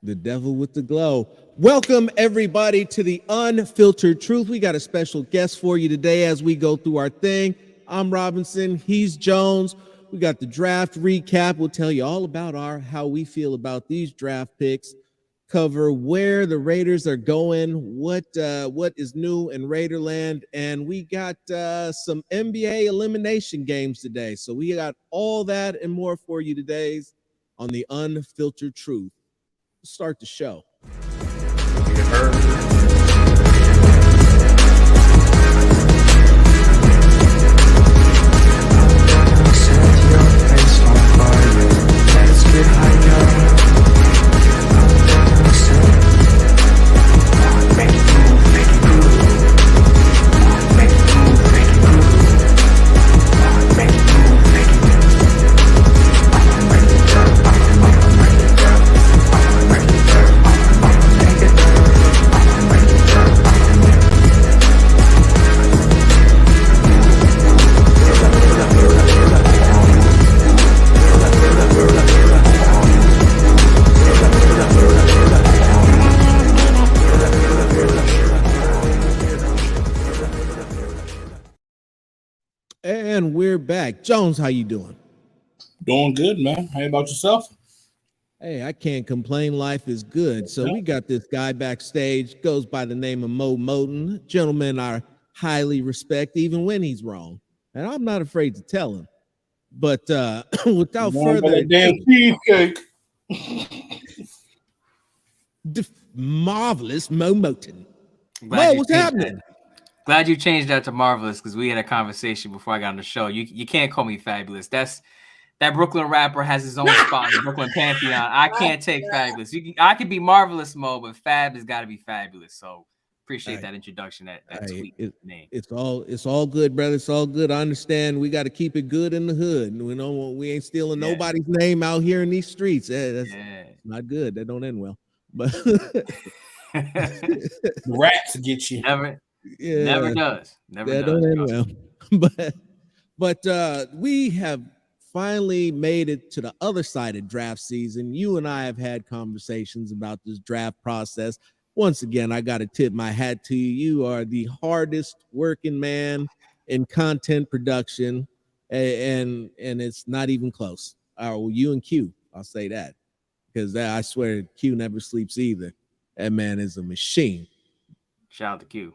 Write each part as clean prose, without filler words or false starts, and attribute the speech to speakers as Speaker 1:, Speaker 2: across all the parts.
Speaker 1: The devil with the glow. Welcome, everybody, to the Unfiltered Truth. We got a special guest for you today as we go through our thing. I'm Robinson. He's Jones. We got the draft recap. We'll tell you all about how we feel about these draft picks. Cover where the Raiders are going, what is new in Raiderland, and we got some NBA elimination games today. So we got all that and more for you today on the Unfiltered Truth. Let's start the show. And we're back. Jones, how you doing?
Speaker 2: Doing good, man. How about yourself?
Speaker 1: Hey, I can't complain. Life is good. So we got this guy backstage, goes by the name of Moe Moton. Gentlemen I highly respect, even when he's wrong. And I'm not afraid to tell him. But without further ado,
Speaker 2: damn cheesecake.
Speaker 1: Marvelous Moe Moton. Mo, what's happening?
Speaker 3: Glad you changed that to Marvelous, because we had a conversation before I got on the show. You can't call me Fabulous. That Brooklyn rapper has his own spot in the Brooklyn Pantheon. I can't take Fabulous. I could be Marvelous Mo, but Fab has got to be Fabulous. So appreciate that introduction, that tweet name.
Speaker 1: It's all good, brother. It's all good. I understand. We got to keep it good in the hood. We ain't stealing nobody's name out here in these streets. That's not good. That don't end well. But
Speaker 2: the rats get you.
Speaker 3: Never does.
Speaker 1: Don't end well. But we have finally made it to the other side of draft season. You and I have had conversations about this draft process. Once again, I got to tip my hat to you. You are the hardest working man in content production, and it's not even close. You and Q, I'll say that, because I swear Q never sleeps either. That man is a machine.
Speaker 3: Shout out to Q.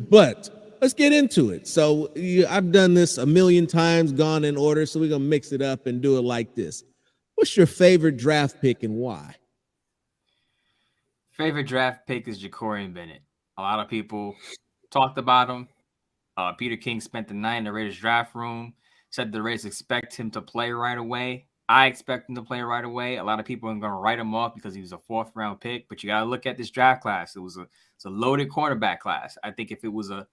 Speaker 1: But let's get into it. So I've done this a million times, gone in order. So we're going to mix it up and do it like this. What's your favorite draft pick and why?
Speaker 3: Favorite draft pick is Ja'Cory Bennett. A lot of people talked about him. Peter King spent the night in the Raiders draft room, said the Raiders expect him to play right away. I expect him to play right away. A lot of people are going to write him off because he was a fourth round pick, but you got to look at this draft class. It's a loaded cornerback class. I think if it was a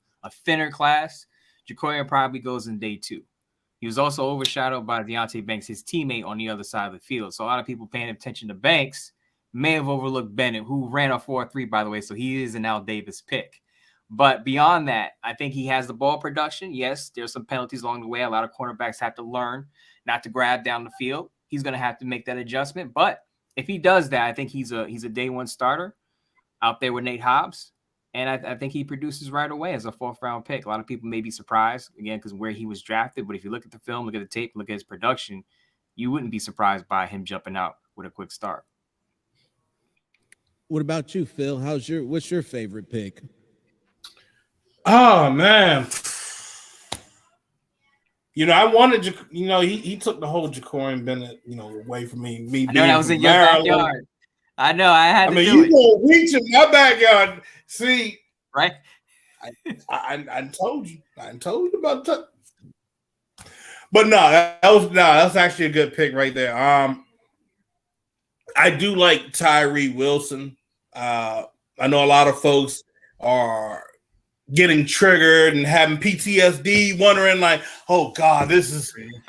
Speaker 3: thinner class, Ja'Cory probably goes in day 2. He was also overshadowed by Deonte Banks, his teammate on the other side of the field. So a lot of people paying attention to Banks may have overlooked Bennett, who ran a 4.3, by the way. So he is an Al Davis pick. But beyond that, I think he has the ball production. Yes, there's some penalties along the way. A lot of cornerbacks have to learn not to grab down the field. He's going to have to make that adjustment. But if he does that, I think he's a day 1 starter out there with Nate Hobbs. And I think he produces right away as a 4th round pick. A lot of people may be surprised, again, because where he was drafted. But if you look at the film, look at the tape, look at his production, you wouldn't be surprised by him jumping out with a quick start.
Speaker 1: What about you, Phil? What's your favorite pick?
Speaker 2: Oh, man. I wanted, he took the whole Ja'Cory Bennett, away from me.
Speaker 3: I know that was in your backyard. I know. I had to do it.
Speaker 2: You gonna reach in my backyard. See,
Speaker 3: right?
Speaker 2: I told you. I told you about that. But that's actually a good pick right there. I do like Tyree Wilson. I know a lot of folks are getting triggered and having PTSD, wondering like, oh God, this is Cleveland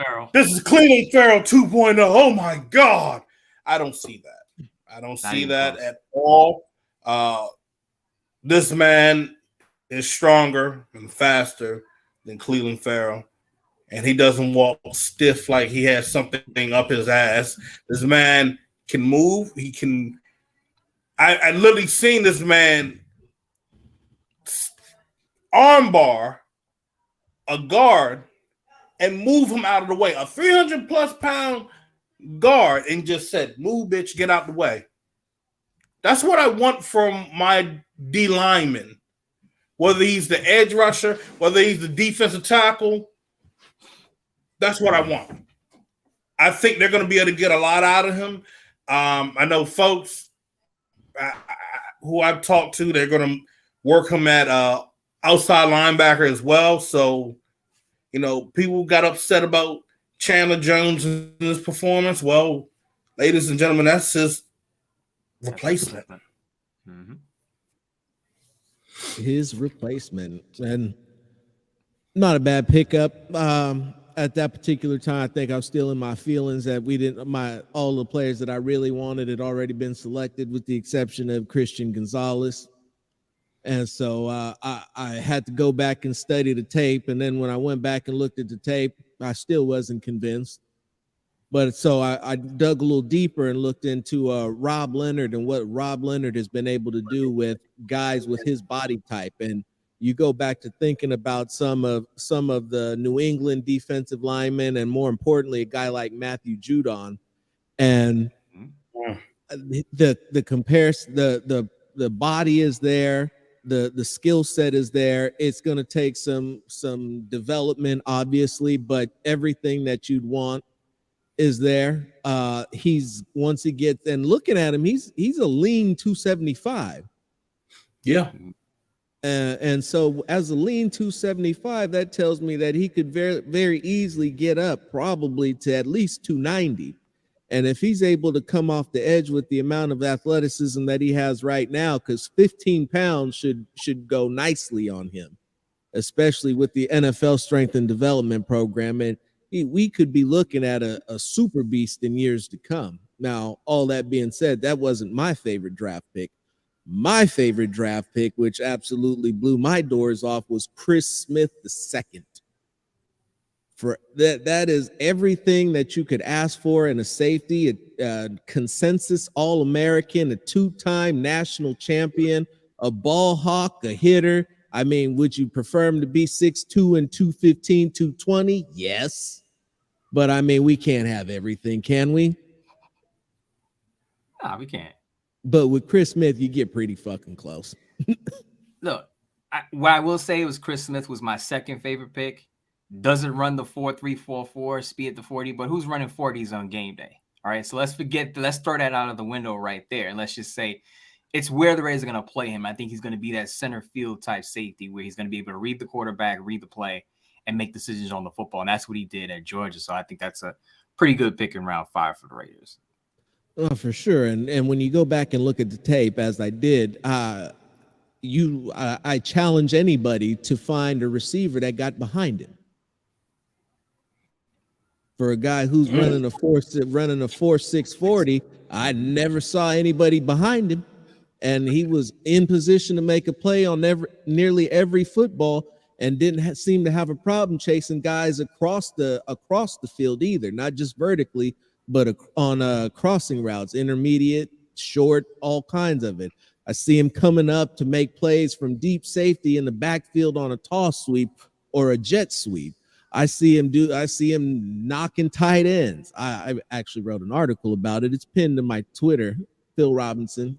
Speaker 2: Farrell 2.0. Oh my God. I don't see that. I don't see that at all. This man is stronger and faster than Cleveland Farrell, and he doesn't walk stiff like he has something up his ass. This man can move. He can. I literally seen this man armbar a guard and move him out of the way. A 300+ pound guard and just said, "Move, bitch, get out the way." That's what I want from my D lineman. Whether he's the edge rusher, whether he's the defensive tackle, that's what I want. I think they're going to be able to get a lot out of him. I know folks who I've talked to, they're going to work him at outside linebacker as well. So, people got upset about Chandler Jones and his performance. Well, ladies and gentlemen, that's his replacement.
Speaker 3: Mm-hmm.
Speaker 1: His replacement, and not a bad pickup. At that particular time, I think I was still in my feelings that all the players that I really wanted had already been selected, with the exception of Christian Gonzalez. And so I had to go back and study the tape. And then when I went back and looked at the tape, I still wasn't convinced. But so I dug a little deeper and looked into Rob Leonard and what Rob Leonard has been able to do with guys with his body type. And you go back to thinking about some of the New England defensive linemen, and more importantly, a guy like Matthew Judon, and the comparison, the body is there, the skill set is there. It's going to take some development, obviously, but everything that you'd want is there. Once he gets, and looking at him, he's a lean 275.
Speaker 2: Yeah.
Speaker 1: And so as a lean 275, that tells me that he could very, very easily get up probably to at least 290. And if he's able to come off the edge with the amount of athleticism that he has right now, because 15 pounds should go nicely on him, especially with the NFL strength and development program. And we could be looking at a super beast in years to come. Now, all that being said, that wasn't my favorite draft pick. My favorite draft pick, which absolutely blew my doors off, was Chris Smith II. For that is everything that you could ask for in a safety, a consensus All-American, a two-time national champion, a ball hawk, a hitter. I mean, would you prefer him to be 6'2" and 215, 220? Yes. But I mean, we can't have everything, can we?
Speaker 3: Nah, we can't.
Speaker 1: But with Chris Smith, you get pretty fucking close.
Speaker 3: Look, what I will say was Chris Smith was my second favorite pick. Doesn't run the 4.344 speed at the 40, but who's running 40s on game day? All right, so let's throw that out of the window right there. And let's just say it's where the Rays are going to play him. I think he's going to be that center field type safety where he's going to be able to read the quarterback, read the play, and make decisions on the football. And that's what he did at Georgia. So I think that's a pretty good pick in round 5 for the Raiders.
Speaker 1: Oh, for sure. And when you go back and look at the tape, as I did, I challenge anybody to find a receiver that got behind him. For a guy who's running a 4.640, I never saw anybody behind him, and he was in position to make a play on nearly every football, and didn't seem to have a problem chasing guys across the field either, not just vertically, but on crossing routes, intermediate, short, all kinds of it. I see him coming up to make plays from deep safety in the backfield on a toss sweep or a jet sweep. I see him knocking tight ends. I actually wrote an article about it. It's pinned to my Twitter, Phil Robinson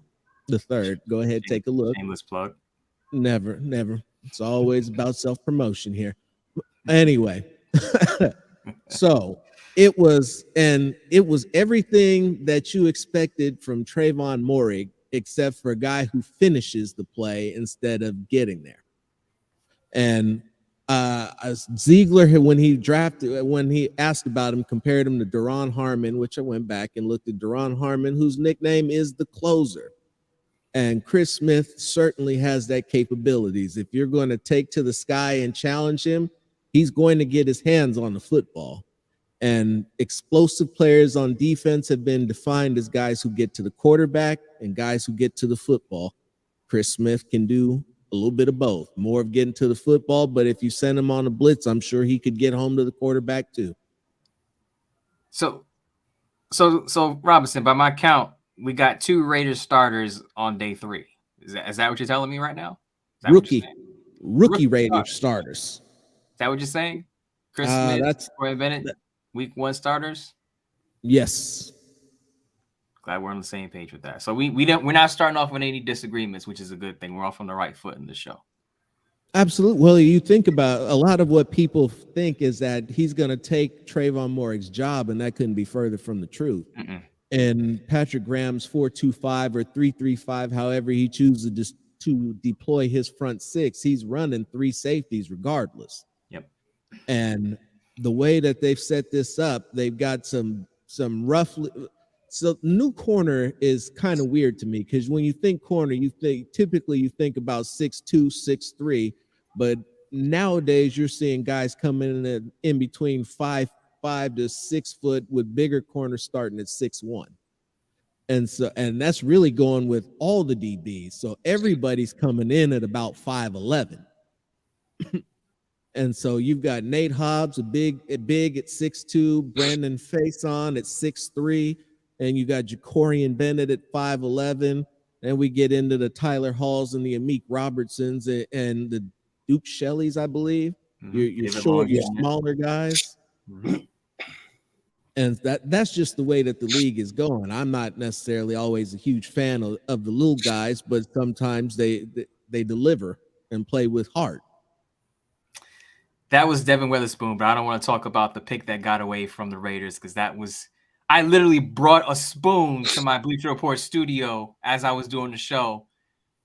Speaker 1: III. Go ahead, take a look.
Speaker 3: Shameless plug.
Speaker 1: Never. It's always about self-promotion here. Anyway, so it was everything that you expected from Trayvon Moehrig, except for a guy who finishes the play instead of getting there. And Ziegler, when he asked about him, compared him to Daron Harmon, which I went back and looked at Daron Harmon, whose nickname is the closer. And Chris Smith certainly has that capabilities. If you're going to take to the sky and challenge him, he's going to get his hands on the football. And explosive players on defense have been defined as guys who get to the quarterback and guys who get to the football. Chris Smith can do a little bit of both, more of getting to the football, but if you send him on a blitz, I'm sure he could get home to the quarterback too.
Speaker 3: So So Robinson, by my count, we got 2 Raiders starters on day 3. Is that what you're telling me right now?
Speaker 1: Rookie Raiders starters.
Speaker 3: Is that what you're saying? Chris Smith, Corey Bennett, week 1 starters.
Speaker 1: Yes.
Speaker 3: Glad we're on the same page with that. So we're not starting off with any disagreements, which is a good thing. We're off on the right foot in the show.
Speaker 1: Absolutely. Well, you think about a lot of what people think is that he's going to take Trayvon Moehrick's job, and that couldn't be further from the truth. And Patrick Graham's 4-2-5 or 3-3-5, however he chooses to deploy his front 6, he's running 3 safeties regardless.
Speaker 3: Yep.
Speaker 1: And the way that they've set this up, they've got some roughly. So new corner is kind of weird to me because when you think corner, you think about 6'2", 6'3", but nowadays you're seeing guys coming in between 5'5" to 6 foot with bigger corners starting at 6'1". And that's really going with all the DBs. So everybody's coming in at about 5'11". And so you've got Nate Hobbs, a big at 6'2", Brandon Faison at 6'3", and you got Jacorian Bennett at 5'11". And we get into the Tyler Halls and the Amik Robertsons and the Duke Shelleys, I believe. You're short, you're smaller guys. And that's just the way that the league is going. I'm not necessarily always a huge fan of the little guys, but sometimes they deliver and play with heart.
Speaker 3: That was Devin Witherspoon, but I don't want to talk about the pick that got away from the Raiders because I literally brought a spoon to my Bleacher Report studio as I was doing the show,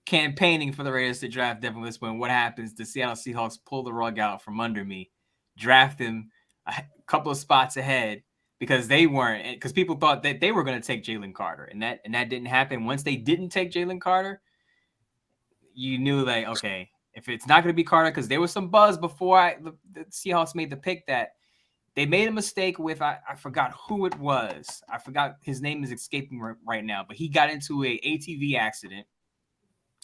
Speaker 3: campaigning for the Raiders to draft Devin Witherspoon. What happens? The Seattle Seahawks pull the rug out from under me, draft him a couple of spots ahead because people thought that they were going to take Jalen Carter, and that didn't happen. Once they didn't take Jalen Carter, you knew like, okay, if it's not going to be Carter, because there was some buzz before the Seahawks made the pick that they made a mistake with, I forgot who it was. I forgot, his name is escaping right now, but he got into a ATV accident.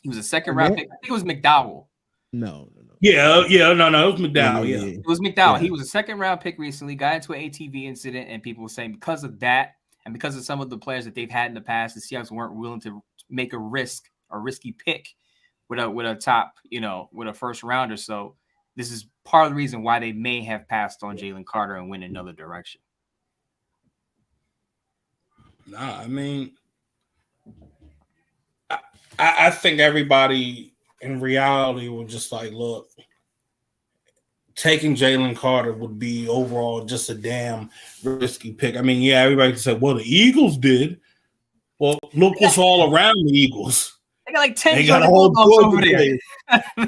Speaker 3: He was a second round pick. I think it was McDowell.
Speaker 1: No.
Speaker 2: Yeah, no, it was McDowell. Yeah,
Speaker 3: it was McDowell. Yeah. He was a second round pick recently, got into an ATV incident, and people were saying because of that and because of some of the players that they've had in the past, the Seahawks weren't willing to make a risky pick with a top, with a first rounder. So this is part of the reason why they may have passed on Jalen Carter and went another direction.
Speaker 2: Nah, I mean, I think everybody in reality will just like, look, taking Jalen Carter would be overall just a damn risky pick. I mean, yeah, everybody can say, well, the Eagles did. Well, look what's all around the Eagles.
Speaker 3: They got like 10.
Speaker 2: They got a whole board over there.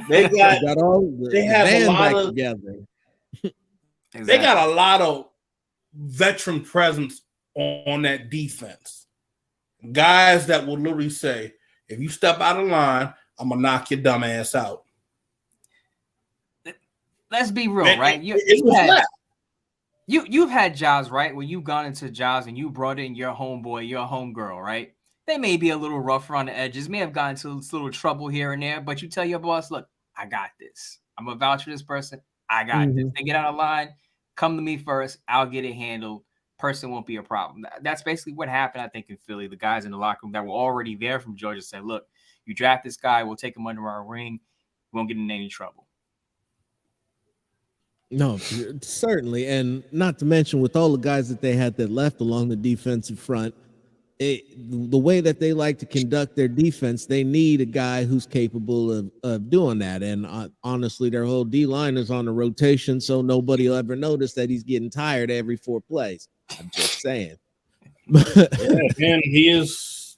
Speaker 1: They have a lot of
Speaker 2: together. Exactly. They got a lot of veteran presence on that defense. Guys that will literally say, if you step out of line, I'm gonna knock your dumb ass out.
Speaker 3: Let's be real, right? You've had jobs, right? When you've gone into jobs and you brought in your homeboy, your homegirl, right? They may be a little rough around the edges, may have gotten into a little trouble here and there, but you tell your boss, look, I got this. I'm going to vouch for this person. I got this. They get out of line, come to me first. I'll get it handled. Person won't be a problem. That's basically what happened, I think, in Philly. The guys in the locker room that were already there from Georgia said, look, you draft this guy, we'll take him under our wing. We won't get in any trouble.
Speaker 1: No, certainly. And not to mention with all the guys that they had that left along the defensive front, the way that they like to conduct their defense, they need a guy who's capable of doing that. And honestly, their whole D-line is on a rotation, so nobody will ever notice that he's getting tired every 4 plays. I'm just saying.
Speaker 2: And he is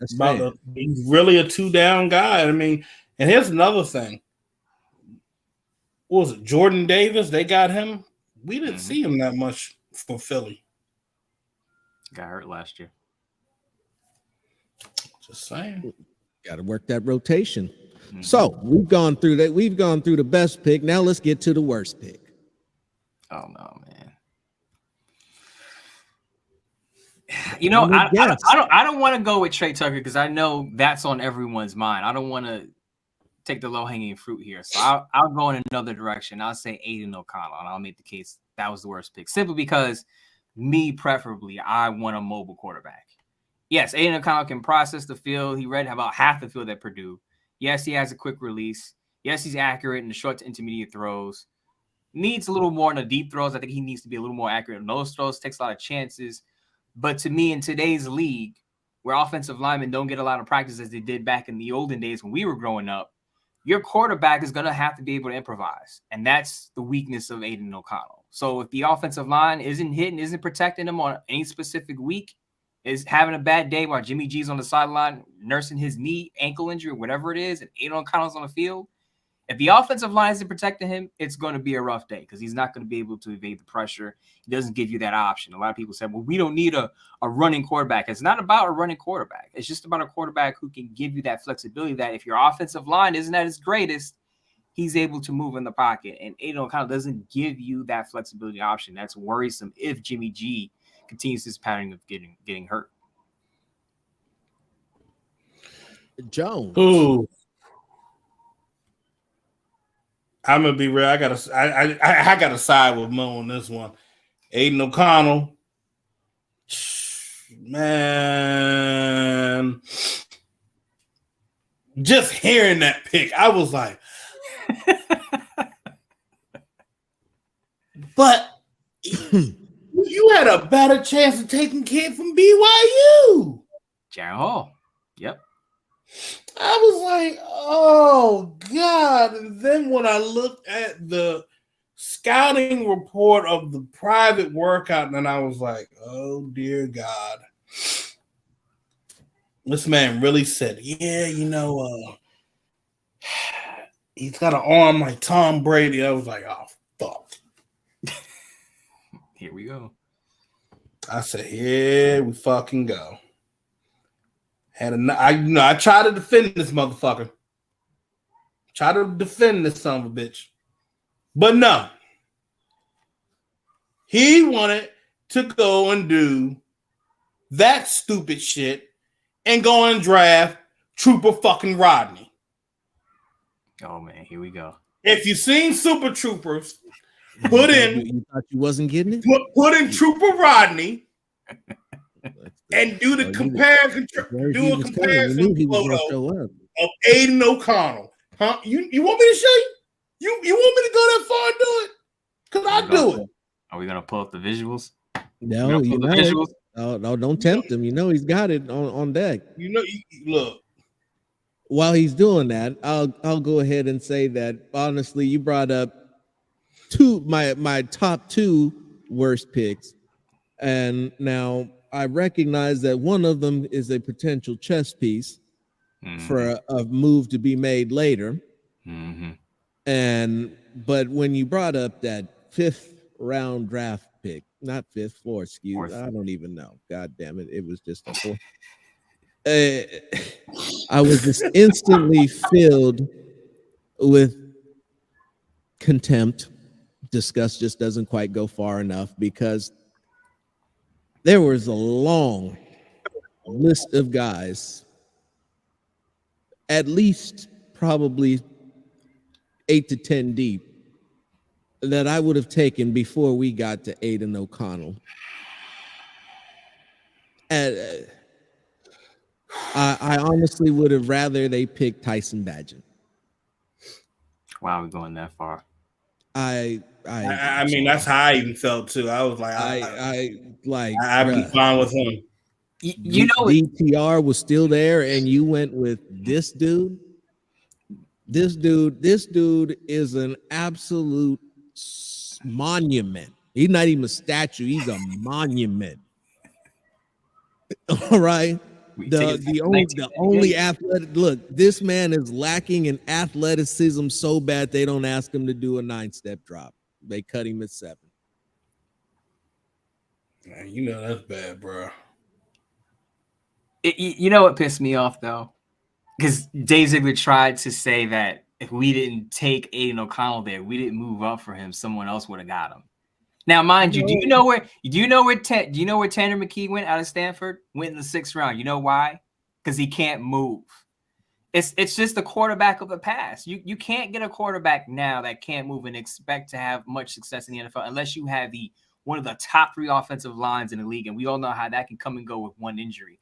Speaker 2: he's really a 2-down guy. I mean, and here's another thing. What was it? Jordan Davis, they got him. We didn't see him that much for Philly.
Speaker 3: Got hurt last year.
Speaker 2: Just saying.
Speaker 1: Got to work that rotation. So we've gone through that. We've gone through the best pick. Now let's get to the worst pick.
Speaker 3: Oh no, man. I don't want to go with Trey Tucker because I know that's on everyone's mind. I don't want to take the low-hanging fruit here. So I'll go in another direction. I'll say Aiden O'Connell, and I'll make the case that was the worst pick. Simply because me preferably, I want a mobile quarterback. Yes, Aiden O'Connell can process the field. He read about half the field at Purdue. Yes, he has a quick release. Yes, he's accurate in the short to intermediate throws. Needs a little more in the deep throws. I think he needs to be a little more accurate in those throws. Takes a lot of chances. But to me, in today's league, where offensive linemen don't get a lot of practice as they did back in the olden days when we were growing up, your quarterback is going to have to be able to improvise. And that's the weakness of Aiden O'Connell. So if the offensive line isn't hitting, isn't protecting him on any specific week, is having a bad day while Jimmy G's on the sideline nursing his knee, ankle injury, whatever it is, and Aiden O'Connell's on the field, if the offensive line isn't protecting him, it's going to be a rough day because he's not going to be able to evade the pressure. He doesn't give you that option. A lot of people say, well, we don't need a running quarterback. It's not about a running quarterback. It's just about a quarterback who can give you that flexibility that if your offensive line isn't at its greatest, he's able to move in the pocket. And Aiden O'Connell doesn't give you that flexibility option. That's worrisome if Jimmy G continues this pattern of getting hurt.
Speaker 1: Jones.
Speaker 2: Ooh. I'm gonna be real. I gotta side with Mo on this one. Aiden O'Connell, man. Just hearing that pick, I was like, but you had a better chance of taking kid from BYU.
Speaker 3: Jaron Hall. Yep.
Speaker 2: I was like, oh, God. And then when I looked at the scouting report of the private workout, and I was like, oh, dear God. This man really said, yeah, he's got an arm like Tom Brady. I was like, oh, fuck.
Speaker 3: Here we go.
Speaker 2: I said, here we fucking go. I try to defend this motherfucker. Try to defend this son of a bitch. But no. He wanted to go and do that stupid shit and go and draft Trooper fucking Rodney.
Speaker 3: Oh, man, here we go.
Speaker 2: If you've seen Super Troopers, put in...
Speaker 1: You thought you wasn't getting it?
Speaker 2: Put in Trooper Rodney... and do the comparison photo of Aiden O'Connell. Huh? You want me to show you? You want me to go that far and do it? Because I'll do it.
Speaker 3: Are we gonna pull up the visuals?
Speaker 1: No, no, don't tempt him. You know he's got it on deck.
Speaker 2: Look.
Speaker 1: While he's doing that, I'll go ahead and say that honestly, you brought up my top two worst picks, and now I recognize that one of them is a potential chess piece for a move to be made later.
Speaker 3: Mm-hmm.
Speaker 1: But when you brought up that 5th round draft pick, not 5th, 4th, excuse, I don't even know. God damn it. It was just a 4th. I was just instantly filled with contempt. Disgust just doesn't quite go far enough because there was a long list of guys, at least probably 8 to 10 deep, that I would have taken before we got to Aiden O'Connell. And I honestly would have rather they picked Tyson Badgett.
Speaker 3: Wow, we're going that far.
Speaker 2: I mean, that's how I even felt too. I was like, I'd be fine with him.
Speaker 3: You know,
Speaker 1: DTR was still there, and you went with this dude. This dude is an absolute monument. He's not even a statue; he's a monument. All right. The only athletic look, this man is lacking in athleticism so bad they don't ask him to do a 9-step drop. They cut him at 7.
Speaker 2: Man, you know that's bad, bro.
Speaker 3: You know what pissed me off though? Because Dave Ziegler tried to say that if we didn't take Aiden O'Connell there, we didn't move up for him, someone else would have got him. Now, mind you, do you know where Tanner McKee went out of Stanford? Went in the 6th round. You know why? Because he can't move. It's just the quarterback of the past. You can't get a quarterback now that can't move and expect to have much success in the NFL unless you have the one of the top 3 offensive lines in the league, and we all know how that can come and go with one injury.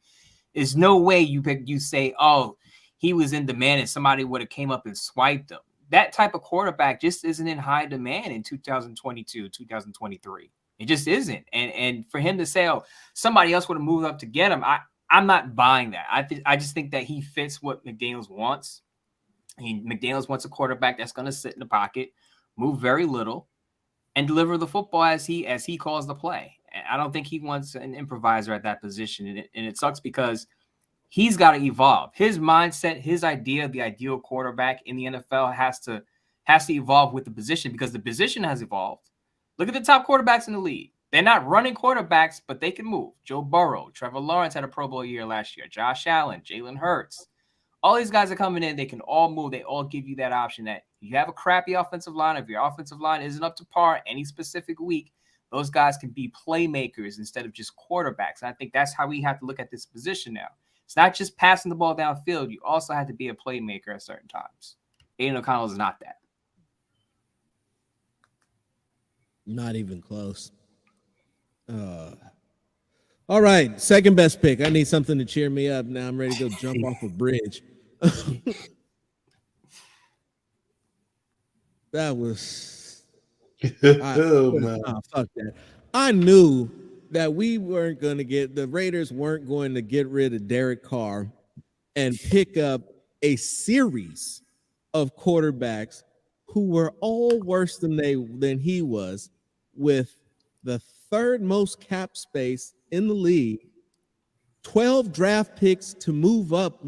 Speaker 3: There's no way you say, oh, he was in demand and somebody would have came up and swiped him. That type of quarterback just isn't in high demand in 2022, 2023. It just isn't. And for him to say, oh, somebody else would have moved up to get him, I'm not buying that. I just think that he fits what McDaniels wants. McDaniels wants a quarterback that's going to sit in the pocket, move very little, and deliver the football as he calls the play. I don't think he wants an improviser at that position. And it sucks because he's got to evolve. His mindset, his idea of the ideal quarterback in the NFL has to evolve with the position because the position has evolved. Look at the top quarterbacks in the league. They're not running quarterbacks, but they can move. Joe Burrow, Trevor Lawrence had a Pro Bowl year last year. Josh Allen, Jalen Hurts. All these guys are coming in. They can all move. They all give you that option that you have a crappy offensive line. If your offensive line isn't up to par any specific week, those guys can be playmakers instead of just quarterbacks. And I think that's how we have to look at this position now. It's not just passing the ball downfield. You also have to be a playmaker at certain times. Aiden O'Connell is not that.
Speaker 1: Not even close. All right, second best pick. I need something to cheer me up. Now I'm ready to go jump off a bridge. That was fuck that. I knew that we weren't going to the Raiders weren't going to get rid of Derek Carr and pick up a series of quarterbacks who were all worse than he was, with the third most cap space in the league, 12 draft picks to move up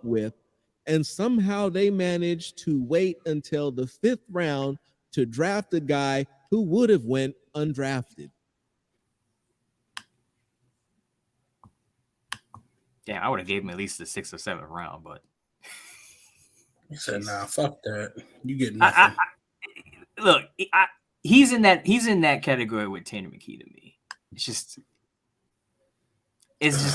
Speaker 1: with, and somehow they managed to wait until the 5th round to draft a guy who would have went undrafted.
Speaker 3: Yeah, I would have gave him at least the 6th or 7th round, but
Speaker 2: he said, "Nah, fuck that. You get nothing."
Speaker 3: He's in that category with Tanner McKee to me. It's just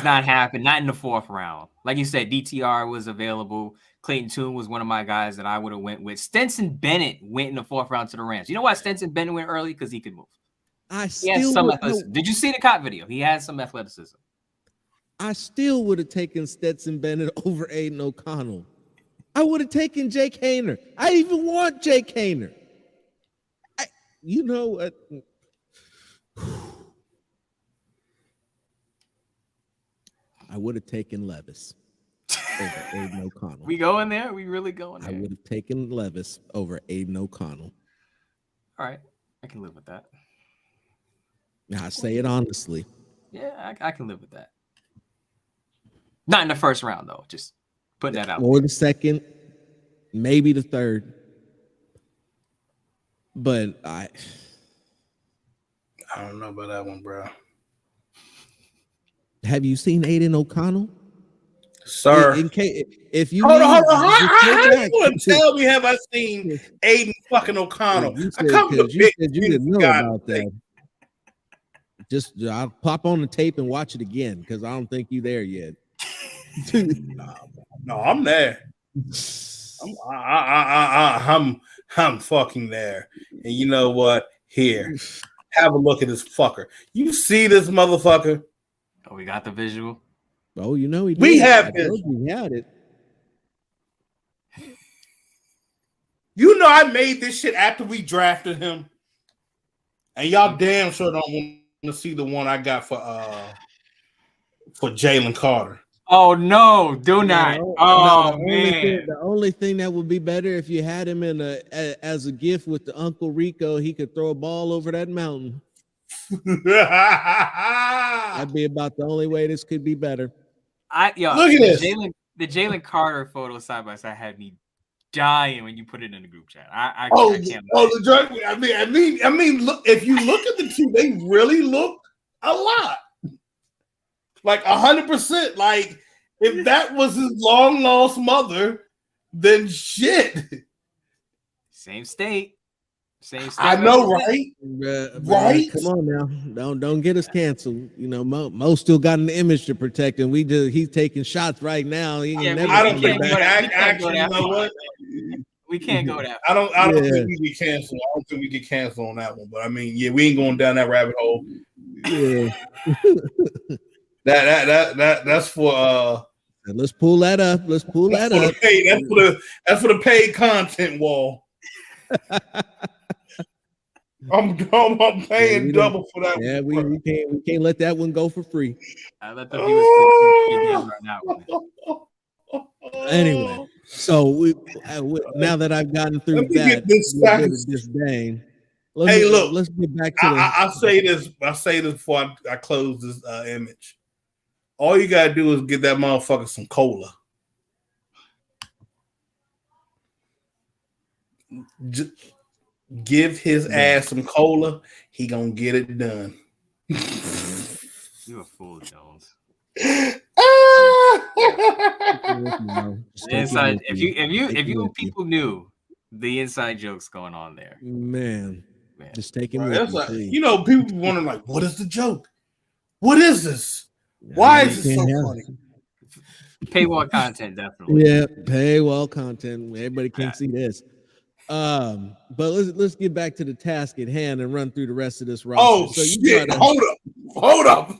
Speaker 3: not happening. Not in the 4th round. Like you said, DTR was available. Clayton Tune was one of my guys that I would have went with. Stetson Bennett went in the 4th round to the Rams. You know why Stetson Bennett went early? Because he could move. Did you see the cop video? He had some athleticism.
Speaker 1: I still would have taken Stetson Bennett over Aiden O'Connell. I would have taken Jake Haener. I even want Jake Haener. You know what? I would have taken Levis over Aiden O'Connell.
Speaker 3: We going there? We really going there?
Speaker 1: I would have taken Levis over Aiden O'Connell.
Speaker 3: All right. I can live with that.
Speaker 1: Now, I say it honestly.
Speaker 3: Yeah, I can live with that. Not in the 1st round, though. Just putting that out.
Speaker 1: Or the 2nd, maybe the 3rd. But I
Speaker 2: don't know about that one, bro.
Speaker 1: Have you seen Aiden O'Connell?
Speaker 2: Sir.
Speaker 1: If you
Speaker 2: hold on. How do you want to tell me have I seen Aiden fucking O'Connell?
Speaker 1: You said you didn't know about that. Just I'll pop on the tape and watch it again because I don't think you're there yet.
Speaker 2: No, I'm there. I'm fucking there. And you know what? Here, have a look at this fucker. You see this motherfucker?
Speaker 3: Oh, we got the visual.
Speaker 1: Oh, you know he did.
Speaker 2: We have this.
Speaker 1: We had it.
Speaker 2: You know I made this shit after we drafted him, and y'all damn sure don't want to see the one I got for Jalen Carter.
Speaker 3: Oh no, do not!
Speaker 1: The only thing that would be better if you had him as a gift with the Uncle Rico, he could throw a ball over that mountain. That'd be about the only way this could be better.
Speaker 2: Look at this.
Speaker 3: The Jalen Carter photo side by side had me dying when you put it in the group chat. I can't.
Speaker 2: The drug. I mean, look. If you look at the two, they really look a lot. Like 100%. Like if that was his long lost mother, then shit.
Speaker 3: Same state.
Speaker 2: I know, right? Right.
Speaker 1: Come on now, don't get us canceled. You know, Mo still got an image to protect, and he's taking shots right now. He
Speaker 2: I don't think. Actually, you know what?
Speaker 3: We can't go that.
Speaker 2: I don't think we get canceled. I don't think we get canceled on that one. But I mean, yeah, we ain't going down that rabbit hole.
Speaker 1: Yeah.
Speaker 2: That's for
Speaker 1: let's pull that up. Let's pull that up.
Speaker 2: That's for the paid content wall. I'm paying double for that.
Speaker 1: Yeah, we can't let that one go for free.
Speaker 3: I let the viewers put that one.
Speaker 1: Anyway, so now that I've gotten through that disdain, let's get back to
Speaker 2: I'll say this before I close this image. All you gotta do is get that motherfucker some cola. Give his ass some cola, he gonna get it done.
Speaker 3: You a fool, Jones. Inside, if you people knew the inside jokes going on there,
Speaker 1: man. Just take it.
Speaker 2: People wondering like, what is the joke? What is this? Why is it so funny?
Speaker 3: Paywall content, definitely.
Speaker 1: Yeah, paywall content. Everybody can't see this. But let's get back to the task at hand and run through the rest of this roster.
Speaker 2: Oh, so shit! Hold up!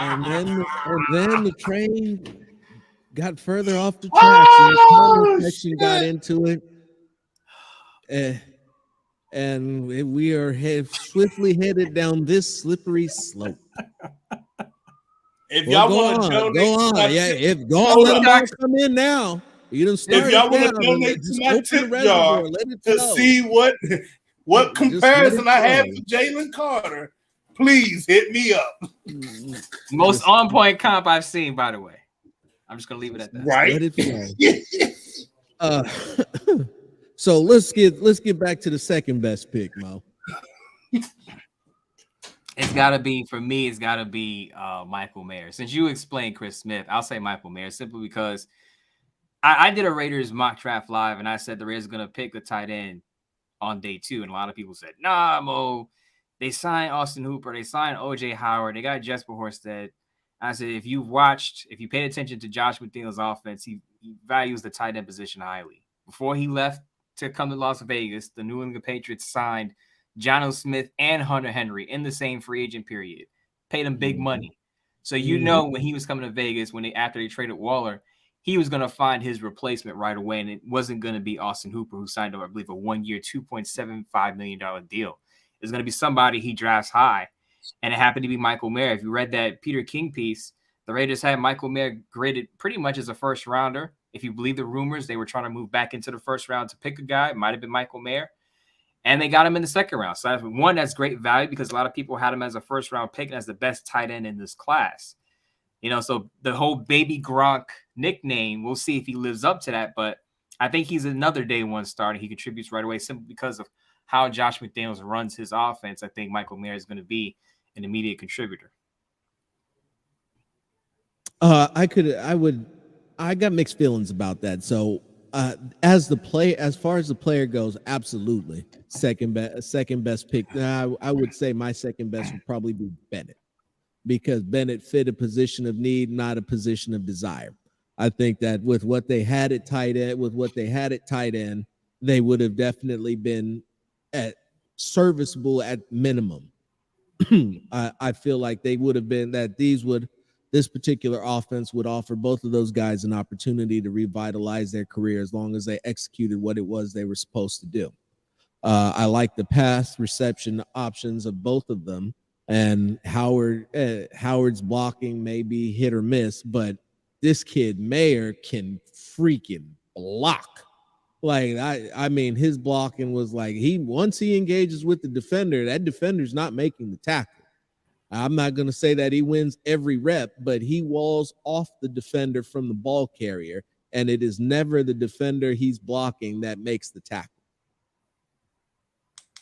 Speaker 1: and then the train got further off the tracks, and the comment section got into it, and we are swiftly headed down this slippery slope.
Speaker 2: If y'all want to donate,
Speaker 1: go on. Let them all come in now. You done started.
Speaker 2: If y'all want to donate to my tip jar to see what comparison I have to Jalen Carter, please hit me up.
Speaker 3: Most on point comp I've seen, by the way. I'm just gonna leave it at that.
Speaker 2: Right.
Speaker 1: Let it flow. So let's get back to the second best pick, Mo.
Speaker 3: It's gotta be Michael Mayer. Since you explained Chris Smith, I'll say Michael Mayer simply because I did a Raiders mock draft live, and I said the Raiders are gonna pick a tight end on day 2, and a lot of people said, "Nah, Mo, they signed Austin Hooper, they signed OJ Howard, they got Jesper Horsted." I said, if you paid attention to Josh McDaniels' offense, he values the tight end position highly. Before he left to come to Las Vegas, the New England Patriots signed Jonnu Smith and Hunter Henry in the same free agent period, paid him big money. So when he was coming to Vegas, after they traded Waller, he was going to find his replacement right away, and it wasn't going to be Austin Hooper, who signed, I believe, a 1-year, $2.75 million deal. It was going to be somebody he drafts high, and it happened to be Michael Mayer. If you read that Peter King piece, the Raiders had Michael Mayer graded pretty much as a first rounder. If you believe the rumors, they were trying to move back into the first round to pick a guy. It might have been Michael Mayer. And they got him in the second round. So that's great value because a lot of people had him as a first round pick and as the best tight end in this class. So the whole baby Gronk nickname, we'll see if he lives up to that. But I think he's another day one starter. He contributes right away simply because of how Josh McDaniels runs his offense. I think Michael Mayer is going to be an immediate contributor.
Speaker 1: I got mixed feelings about that. So as far as the player goes, absolutely second best pick. I would say my second best would probably be Bennett, because Bennett fit a position of need, not a position of desire. I think that with what they had at tight end, they would have definitely been at serviceable at minimum. I feel like they would have been that this particular offense would offer both of those guys an opportunity to revitalize their career as long as they executed what it was they were supposed to do. I like the pass reception options of both of them, and Howard's blocking may be hit or miss, but this kid Mayer can freaking block. Like I mean, his blocking was like once he engages with the defender, that defender's not making the tackle. I'm not going to say that he wins every rep, but he walls off the defender from the ball carrier, and it is never the defender he's blocking that makes the tackle.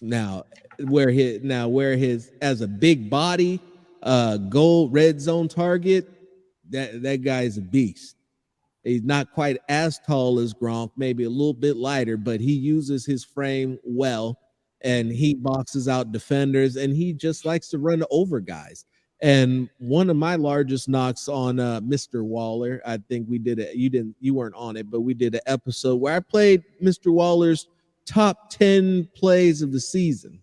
Speaker 1: Now, where his as a big body, goal red zone target, that guy is a beast. He's not quite as tall as Gronk, maybe a little bit lighter, but he uses his frame well, and he boxes out defenders, and he just likes to run over guys. And one of my largest knocks on Mr. Waller, I think we did it. You weren't on it, but we did an episode where I played Mr. Waller's top 10 plays of the season.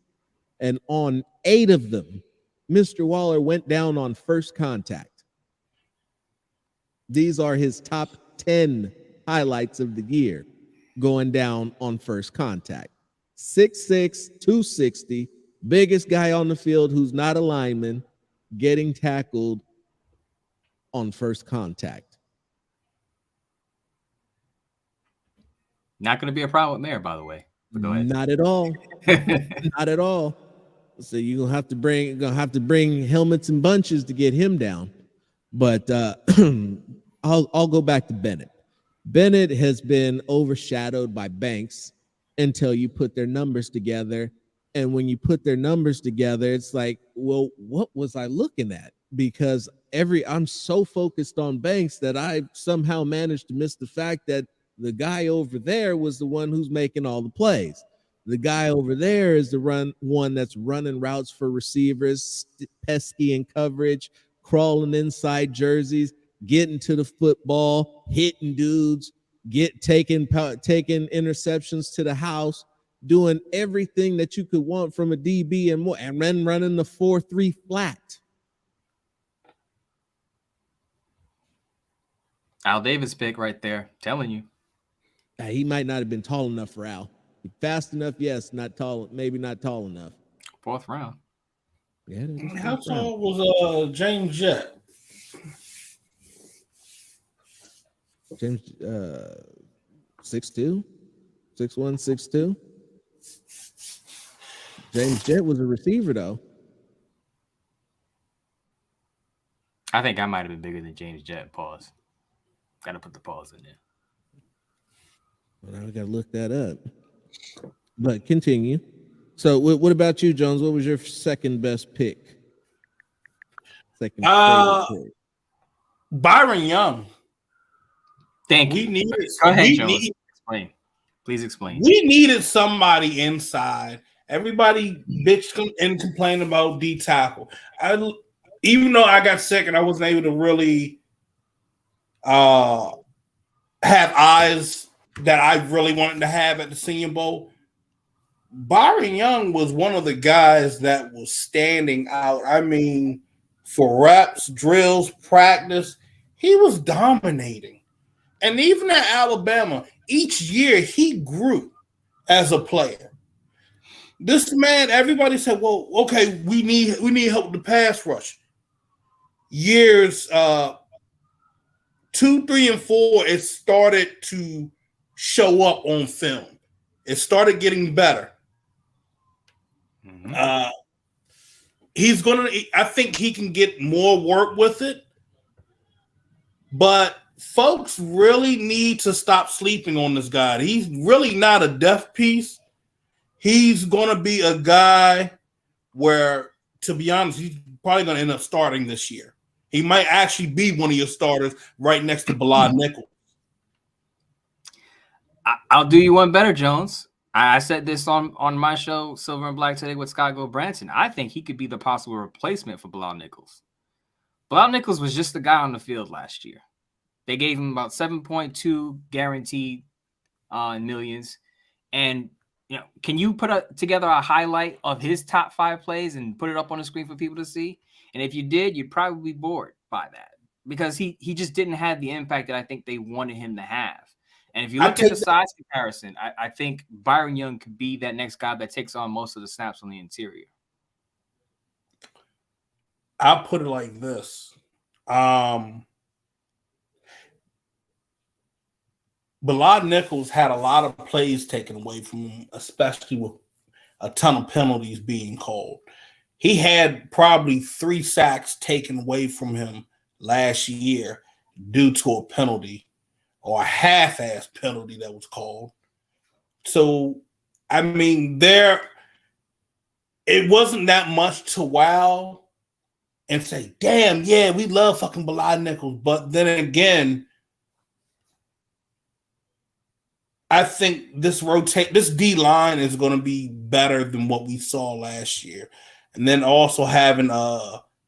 Speaker 1: And on 8 of them, Mr. Waller went down on first contact. These are his top 10 highlights of the year, going down on first contact. 6'6", 260, biggest guy on the field who's not a lineman, getting tackled on first contact.
Speaker 3: Not going to be a problem with Mayor, by the way. But go ahead.
Speaker 1: Not at all. Not at all. So you're gonna have to bring helmets and bunches to get him down. But I'll go back to Bennett. Bennett has been overshadowed by Banks until you put their numbers together. And when you put their numbers together, it's like, well, what was I looking at? Because I'm so focused on Banks that I somehow managed to miss the fact that the guy over there was the one who's making all the plays. The guy over there is the one that's running routes for receivers, pesky in coverage, crawling inside jerseys, getting to the football, hitting dudes, taking interceptions to the house, doing everything that you could want from a DB and more, and then running the 4-3 flat.
Speaker 3: Al Davis pick right there, telling you.
Speaker 1: He might not have been tall enough for Al. Fast enough, yes. Not tall, maybe not tall enough.
Speaker 3: 4th round.
Speaker 1: Yeah.
Speaker 2: How tall was James Jett?
Speaker 1: James 6'2", 6'1", 6'2". James Jett was a receiver though.
Speaker 3: I think I might have been bigger than James Jett. Pause. Got to put the pause in there.
Speaker 1: Well, now we got to look that up. But continue. So what about you, Jones? What was your second best pick? Second favorite pick?
Speaker 2: Byron Young.
Speaker 3: Thank you. Go ahead, Jones. Explain. Please explain.
Speaker 2: We needed somebody inside. Everybody bitched and complained about D tackle. Even though I got sick and I wasn't able to really have eyes that I really wanted to have at the Senior Bowl, Byron Young was one of the guys that was standing out. I mean, for reps, drills, practice, he was dominating. And even at Alabama, each year he grew as a player. This man, everybody said, well, okay, we need help with the pass rush. Years 2, 3, and 4, it started to show up on film. It started getting better. Mm-hmm. I think he can get more work with it, but folks really need to stop sleeping on this guy. He's really not a depth piece. He's going to be a guy where, to be honest, he's probably going to end up starting this year. He might actually be one of your starters right next to Bilal Nichols.
Speaker 3: I'll do you one better, Jones. I said this on my show, Silver and Black, today with Scott Branson. I think he could be the possible replacement for Bilal Nichols. Bilal Nichols was just the guy on the field last year. They gave him about 7.2 guaranteed millions. And, you know, can you put together a highlight of his top 5 plays and put it up on the screen for people to see? And if you did, you'd probably be bored by that because he just didn't have the impact that I think they wanted him to have. And if you look at the size comparison, I think Byron Young could be that next guy that takes on most of the snaps on the interior.
Speaker 2: I'll put it like this. Bilal Nichols had a lot of plays taken away from him, especially with a ton of penalties being called. He had probably 3 sacks taken away from him last year due to a penalty or a half-ass penalty that was called. So, I mean, it wasn't that much to wow and say, damn, yeah, we love fucking Bilal Nichols. But then again, I think this D-line is going to be better than what we saw last year. And then also having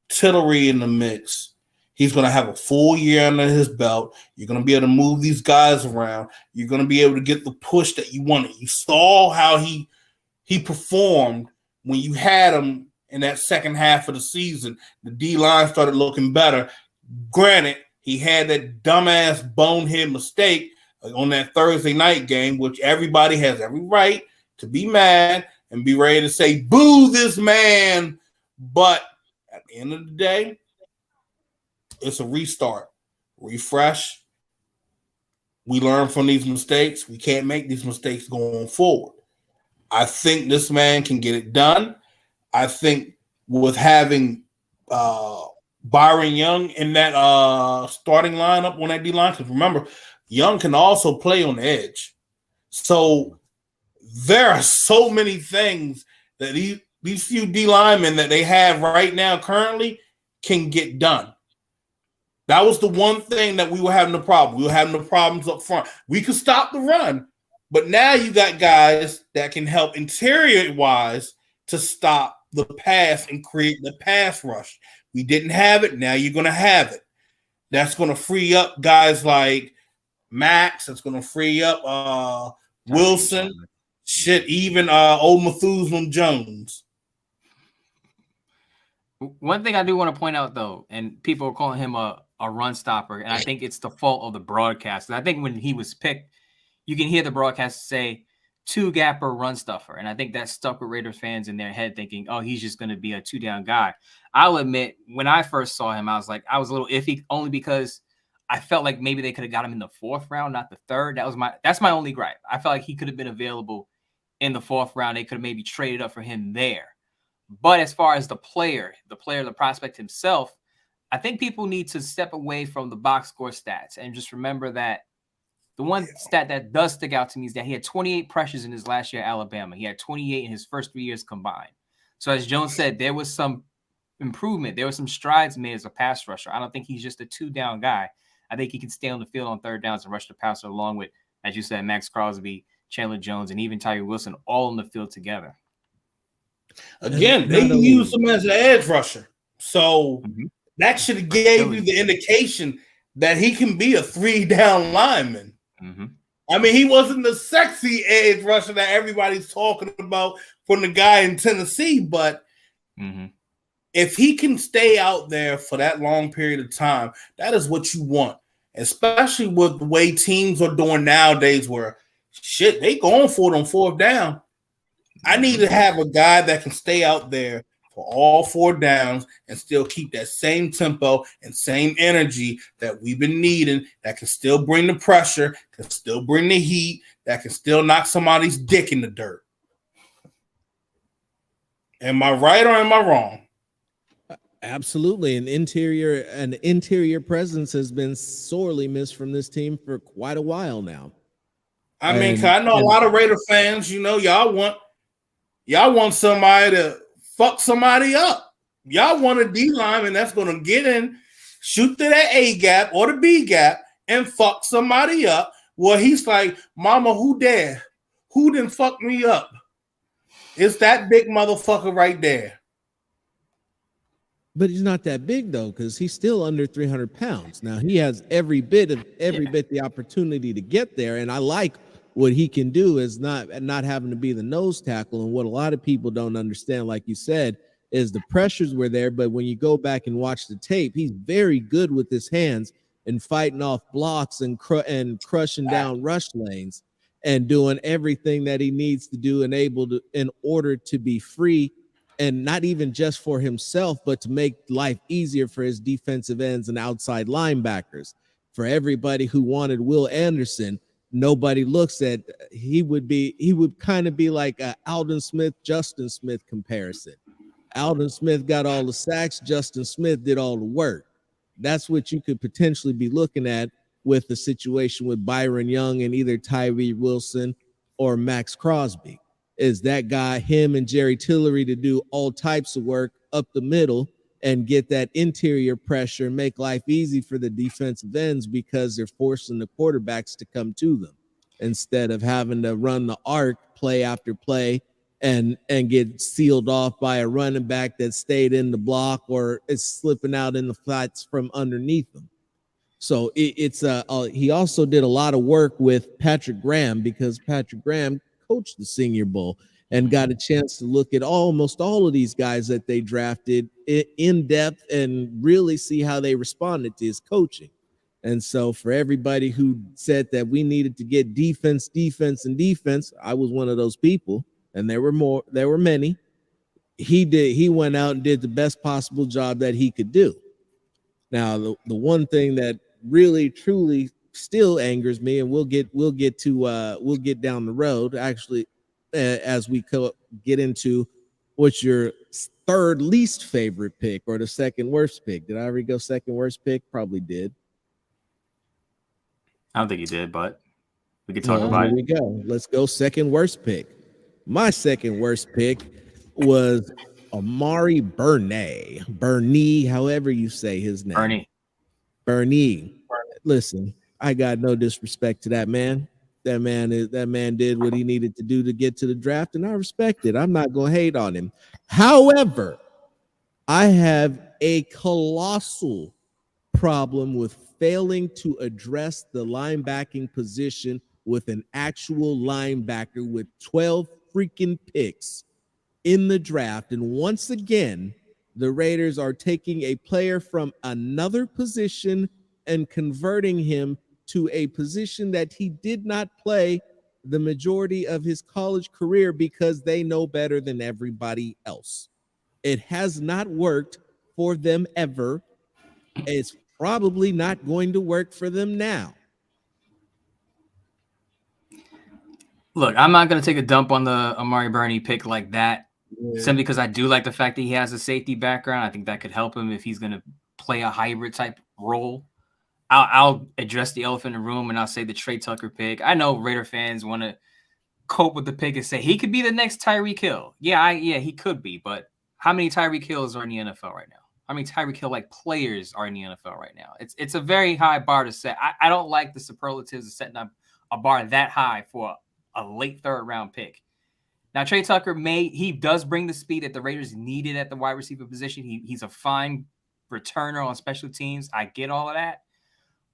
Speaker 2: Tillery in the mix, he's going to have a full year under his belt. You're going to be able to move these guys around. You're going to be able to get the push that you wanted. You saw how he performed when you had him in that second half of the season. The D-line started looking better. Granted, he had that dumbass bonehead mistake on that Thursday night game, which everybody has every right to be mad and be ready to say, boo this man. But at the end of the day, it's a restart, refresh. We learn from these mistakes. We can't make these mistakes going forward. I think this man can get it done. I think with having Byron Young in that starting lineup on that D-line, because remember, Young can also play on the edge. So there are so many things that these few D linemen that they have right now currently can get done. That was the one thing that we were having the problem. We were having the problems up front. We could stop the run, but now you got guys that can help interior-wise to stop the pass and create the pass rush. We didn't have it. Now you're going to have it. That's going to free up guys like Max. It's going to free up Wilson. Shit, even old Methuselah Jones.
Speaker 3: One thing I do want to point out, though, and people are calling him a run stopper, and I think it's the fault of the broadcast. I think when he was picked, you can hear the broadcast say two-gapper run stuffer, and I think that stuck with Raiders fans in their head thinking, oh, he's just going to be a two-down guy. I'll admit, when I first saw him, I was a little iffy, only because I felt like maybe they could have got him in the fourth round, not the third. That's my only gripe. I felt like he could have been available in the fourth round. They could have maybe traded up for him there. But as far as the prospect himself, I think people need to step away from the box score stats and just remember that the one stat that does stick out to me is that he had 28 pressures in his last year at Alabama. He had 28 in his first 3 years combined. So as Jones said, there was some improvement. There were some strides made as a pass rusher. I don't think he's just a two-down guy. I think he can stay on the field on third downs and rush the passer along with, as you said, Max Crosby, Chandler Jones, and even Tyree Wilson all on the field together.
Speaker 2: Again, they use him as an edge rusher. So that should have gave you the indication that he can be a three-down lineman. I mean, he wasn't the sexy edge rusher that everybody's talking about from the guy in Tennessee, but if he can stay out there for that long period of time, that is what you want, especially with the way teams are doing nowadays where, shit, they going for it on fourth down. I need to have a guy that can stay out there for all four downs and still keep that same tempo and same energy that we've been needing, that can still bring the pressure, can still bring the heat, that can still knock somebody's dick in the dirt. Am I right or am I wrong?
Speaker 1: Absolutely. An interior presence has been sorely missed from this team for quite a while now.
Speaker 2: I mean, 'cause I know a lot of Raider fans, y'all want somebody to fuck somebody up. Y'all want a D lineman that's going to get in, shoot to that A gap or the B gap and fuck somebody up. Well, he's like, mama, who there? Who done fuck me up? It's that big motherfucker right there.
Speaker 1: But he's not that big, though, because he's still under 300 pounds. Now, he has every bit the opportunity to get there, and I like what he can do is not having to be the nose tackle. And what a lot of people don't understand, like you said, is the pressures were there. But when you go back and watch the tape, he's very good with his hands and fighting off blocks and crushing down rush lanes and doing everything that he needs to do in order to be free, and not even just for himself, but to make life easier for his defensive ends and outside linebackers. For everybody who wanted Will Anderson, nobody looks at he would kind of be like a Alden Smith, Justin Smith comparison. Alden Smith got all the sacks, Justin Smith did all the work. That's what you could potentially be looking at with the situation with Byron Young and either Tyree Wilson or Max Crosby. Is that guy, him and Jerry Tillery, to do all types of work up the middle and get that interior pressure, make life easy for the defensive ends because they're forcing the quarterbacks to come to them instead of having to run the arc play after play and get sealed off by a running back that stayed in the block or is slipping out in the flats from underneath them. So he also did a lot of work with Patrick Graham, because Patrick Graham coached the Senior Bowl and got a chance to look at almost all of these guys that they drafted in depth and really see how they responded to his coaching. And so for everybody who said that we needed to get defense, I was one of those people, and there were many. He went out and did the best possible job that he could do. Now, the one thing that really truly still angers me, and we'll get down the road actually, as we get into what's your third least favorite pick or the second worst pick. Did I already go second worst pick? Probably did.
Speaker 3: I don't think you did, but we could talk about it.
Speaker 1: Here we go. Let's go second worst pick. My second worst pick was Amari Bernie, however you say his name. Bernie. Listen, I got no disrespect to that man. That man did what he needed to do to get to the draft, and I respect it. I'm not going to hate on him. However, I have a colossal problem with failing to address the linebacking position with an actual linebacker with 12 freaking picks in the draft. And once again, the Raiders are taking a player from another position and converting him to a position that he did not play the majority of his college career because they know better than everybody else. It has not worked for them ever. It's probably not going to work for them now.
Speaker 3: Look, I'm not going to take a dump on the Amari Bernie pick like that, simply because I do like the fact that he has a safety background. I think that could help him if he's going to play a hybrid type role. I'll address the elephant in the room, and I'll say the Trey Tucker pick. I know Raider fans want to cope with the pick and say he could be the next Tyreek Hill. Yeah, he could be, but how many Tyreek Hills are in the NFL right now? How many Tyreek Hill like players are in the NFL right now? It's a very high bar to set. I don't like the superlatives of setting up a bar that high for a late third round pick. Now, Trey Tucker he does bring the speed that the Raiders needed at the wide receiver position. He's a fine returner on special teams. I get all of that.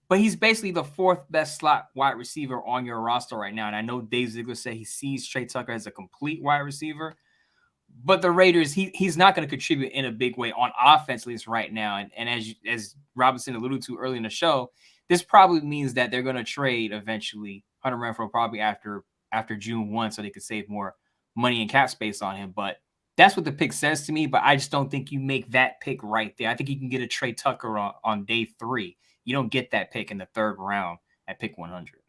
Speaker 3: But he's basically the fourth best slot wide receiver on your roster right now. And I know Dave Ziegler said he sees Trey Tucker as a complete wide receiver. But the Raiders, he's not going to contribute in a big way on offense, at least right now. And as Robinson alluded to early in the show, this probably means that they're going to trade eventually Hunter Renfrow probably after June 1 so they could save more money and cap space on him. But that's what the pick says to me. But I just don't think you make that pick right there. I think you can get a Trey Tucker on day 3. You don't get that pick in the third round at pick 100.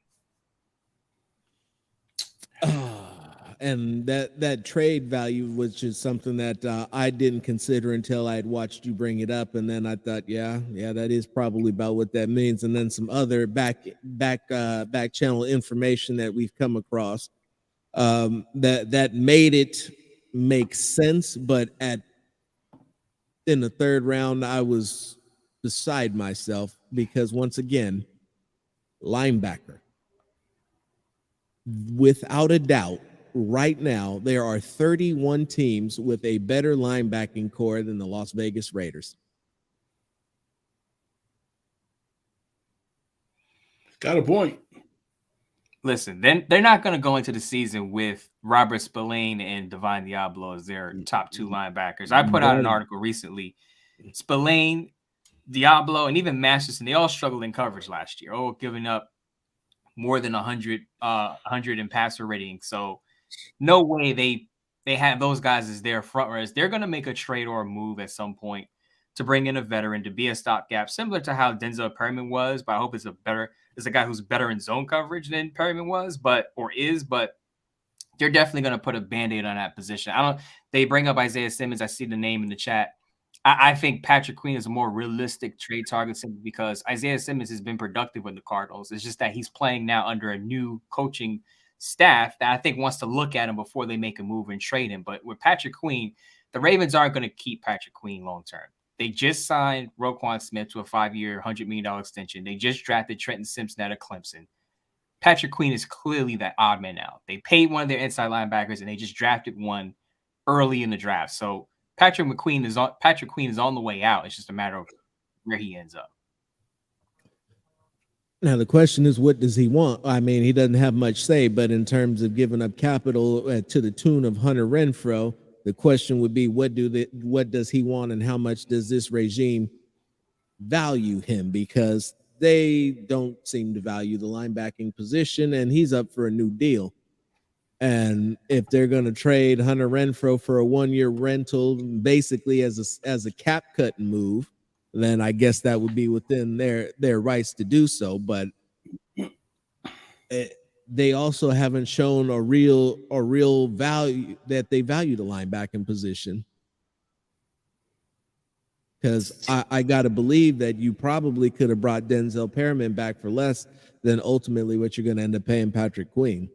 Speaker 1: And that trade value, which is something that I didn't consider until I had watched you bring it up, and then I thought, yeah, that is probably about what that means. And then some other back channel information that we've come across that made it make sense, but in the third round, I was beside myself because once again, linebacker, without a doubt. Right now, there are 31 teams with a better linebacking core than the Las Vegas Raiders.
Speaker 2: Got a point.
Speaker 3: Listen, they're not going to go into the season with Robert Spillane and Divine Diablo as their top 2 linebackers. I put out an article recently. Spillane, Diablo, and even Masterson, they all struggled in coverage last year, giving up more than 100 in passer rating. So no way they have those guys as their front runners. They're going to make a trade or a move at some point to bring in a veteran to be a stopgap, similar to how Denzel Perryman was. But I hope it's a guy who's better in zone coverage than Perryman was, but they're definitely going to put a Band-Aid on that position. They bring up Isaiah Simmons. I see the name in the chat. I think Patrick Queen is a more realistic trade target simply because Isaiah Simmons has been productive with the Cardinals. It's just that he's playing now under a new coaching staff that I think wants to look at him before they make a move and trade him. But with Patrick Queen, the Ravens aren't going to keep Patrick Queen long term. They just signed Roquan Smith to a 5-year, $100 million extension. They just drafted Trenton Simpson out of Clemson. Patrick Queen is clearly that odd man out. They paid one of their inside linebackers, and they just drafted one early in the draft. So Patrick Queen is on the way out. It's just a matter of where he ends up.
Speaker 1: Now, the question is, what does he want? I mean, he doesn't have much say, but in terms of giving up capital to the tune of Hunter Renfrow, the question would be, what does he want, and how much does this regime value him? Because they don't seem to value the linebacking position, and he's up for a new deal. And if they're going to trade Hunter Renfrow for a 1-year rental, basically as a cap cutting move, then I guess that would be within their rights to do so. But they also haven't shown a real value that they value the linebacking position. Because I got to believe that you probably could have brought Denzel Perriman back for less than ultimately what you're going to end up paying Patrick Queen.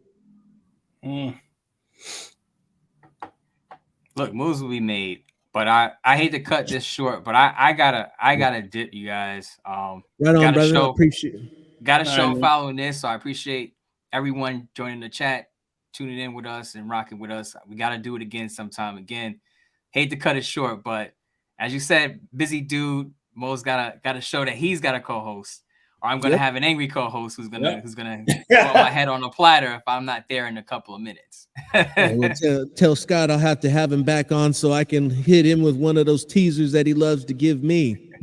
Speaker 3: Look, moves will be made. But I hate to cut this short, but I gotta dip, you guys.
Speaker 1: Right on, brother. I appreciate it.
Speaker 3: Got a show following this, so I appreciate everyone joining the chat, tuning in with us and rocking with us. We got to do it again sometime. Again, hate to cut it short, but as you said, busy dude. Mo's got a show that he's got a co-host, or I'm gonna have an angry co-host who's gonna put my head on a platter if I'm not there in a couple of minutes.
Speaker 1: Tell Scott I'll have to have him back on so I can hit him with one of those teasers that he loves to give me.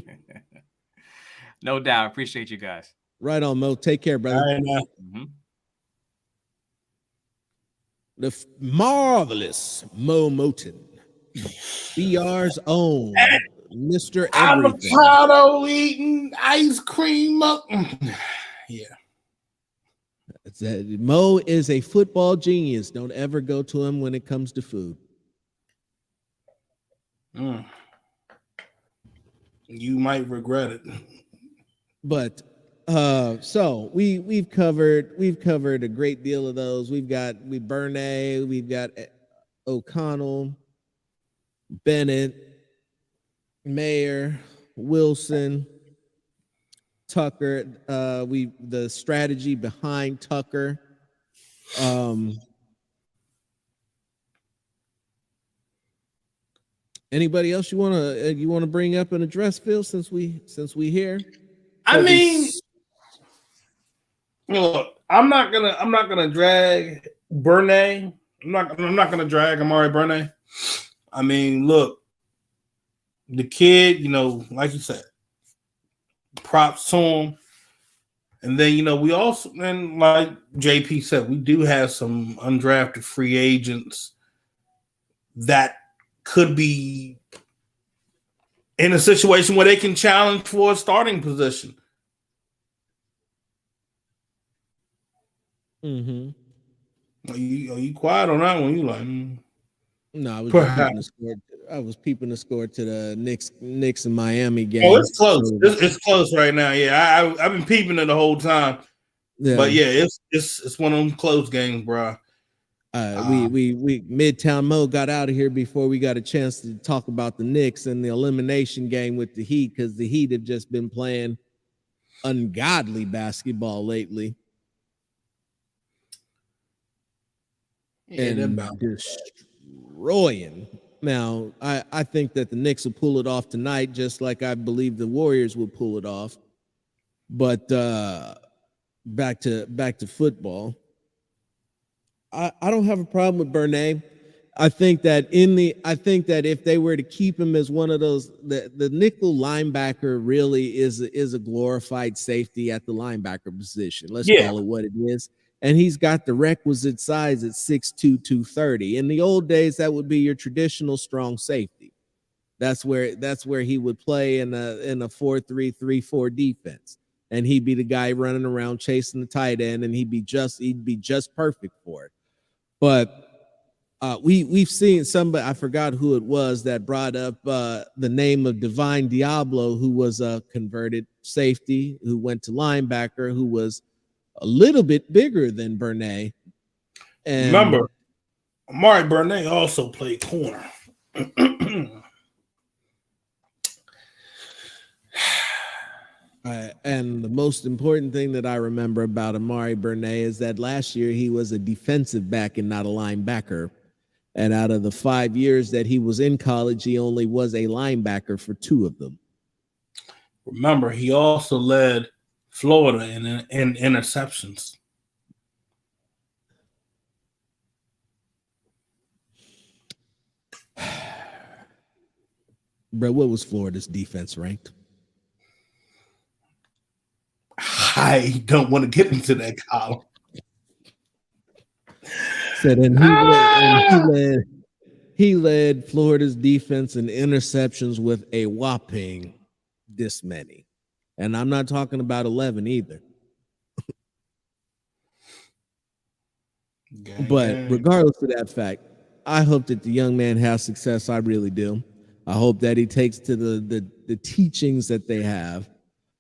Speaker 3: No doubt. Appreciate you guys.
Speaker 1: Right on, Mo. Take care, brother. The marvelous Moe Moton, BR's own Mr. Everything.
Speaker 2: Avocado eating ice cream. Yeah.
Speaker 1: Mo is a football genius. Don't ever go to him when it comes to food.
Speaker 2: You might regret it.
Speaker 1: But so we've covered a great deal of those. We Burnay, we've got O'Connell, Bennett, Mayer, Wilson, Tucker, the strategy behind Tucker. Anybody else you want to bring up and address, Phil, since we here?
Speaker 2: I mean, look, I'm not gonna drag Burnay. I'm not gonna drag Amari Burnay. I mean, look, the kid, like you said, props to him. And then, we also, and like JP said, we do have some undrafted free agents that could be in a situation where they can challenge for a starting position.
Speaker 1: Mm-hmm.
Speaker 2: Are you quiet on that one? You like?
Speaker 1: No, I was peeping the score to the Knicks and Miami game.
Speaker 2: Oh, it's close. It's close right now. Yeah, I've been peeping it the whole time. Yeah. But yeah, it's one of them close games, bro.
Speaker 1: We Midtown Mo got out of here before we got a chance to talk about the Knicks and the elimination game with the Heat, because the Heat have just been playing ungodly basketball lately.
Speaker 2: Yeah,
Speaker 1: and destroying. Now, I think that the Knicks will pull it off tonight, just like I believe the Warriors will pull it off. But back to football. I don't have a problem with Burnay. I think that if they were to keep him as one of those, the nickel linebacker really is a glorified safety at the linebacker position. Let's call it what it is. And he's got the requisite size at 6'2", 230. In the old days, that would be your traditional strong safety. That's where he would play in a 4-3, 3-4 defense. And he'd be the guy running around chasing the tight end, and he'd be just perfect for it. But we've seen somebody, I forgot who it was, that brought up the name of Divine Diablo, who was a converted safety, who went to linebacker, who was a little bit bigger than Burnay. And
Speaker 2: remember, Amari Burnay also played corner.
Speaker 1: And the most important thing that I remember about Amari Burnett is that last year he was a defensive back and not a linebacker. And out of the 5 years that he was in college, he only was a linebacker for 2 of them.
Speaker 2: Remember, he also led Florida in interceptions.
Speaker 1: Bro, what was Florida's defense ranked?
Speaker 2: I don't want to get into that column.
Speaker 1: So then he led Florida's defense in interceptions with a whopping this many. And I'm not talking about 11 either. But regardless of that fact, I hope that the young man has success. I really do. I hope that he takes to the teachings that they have.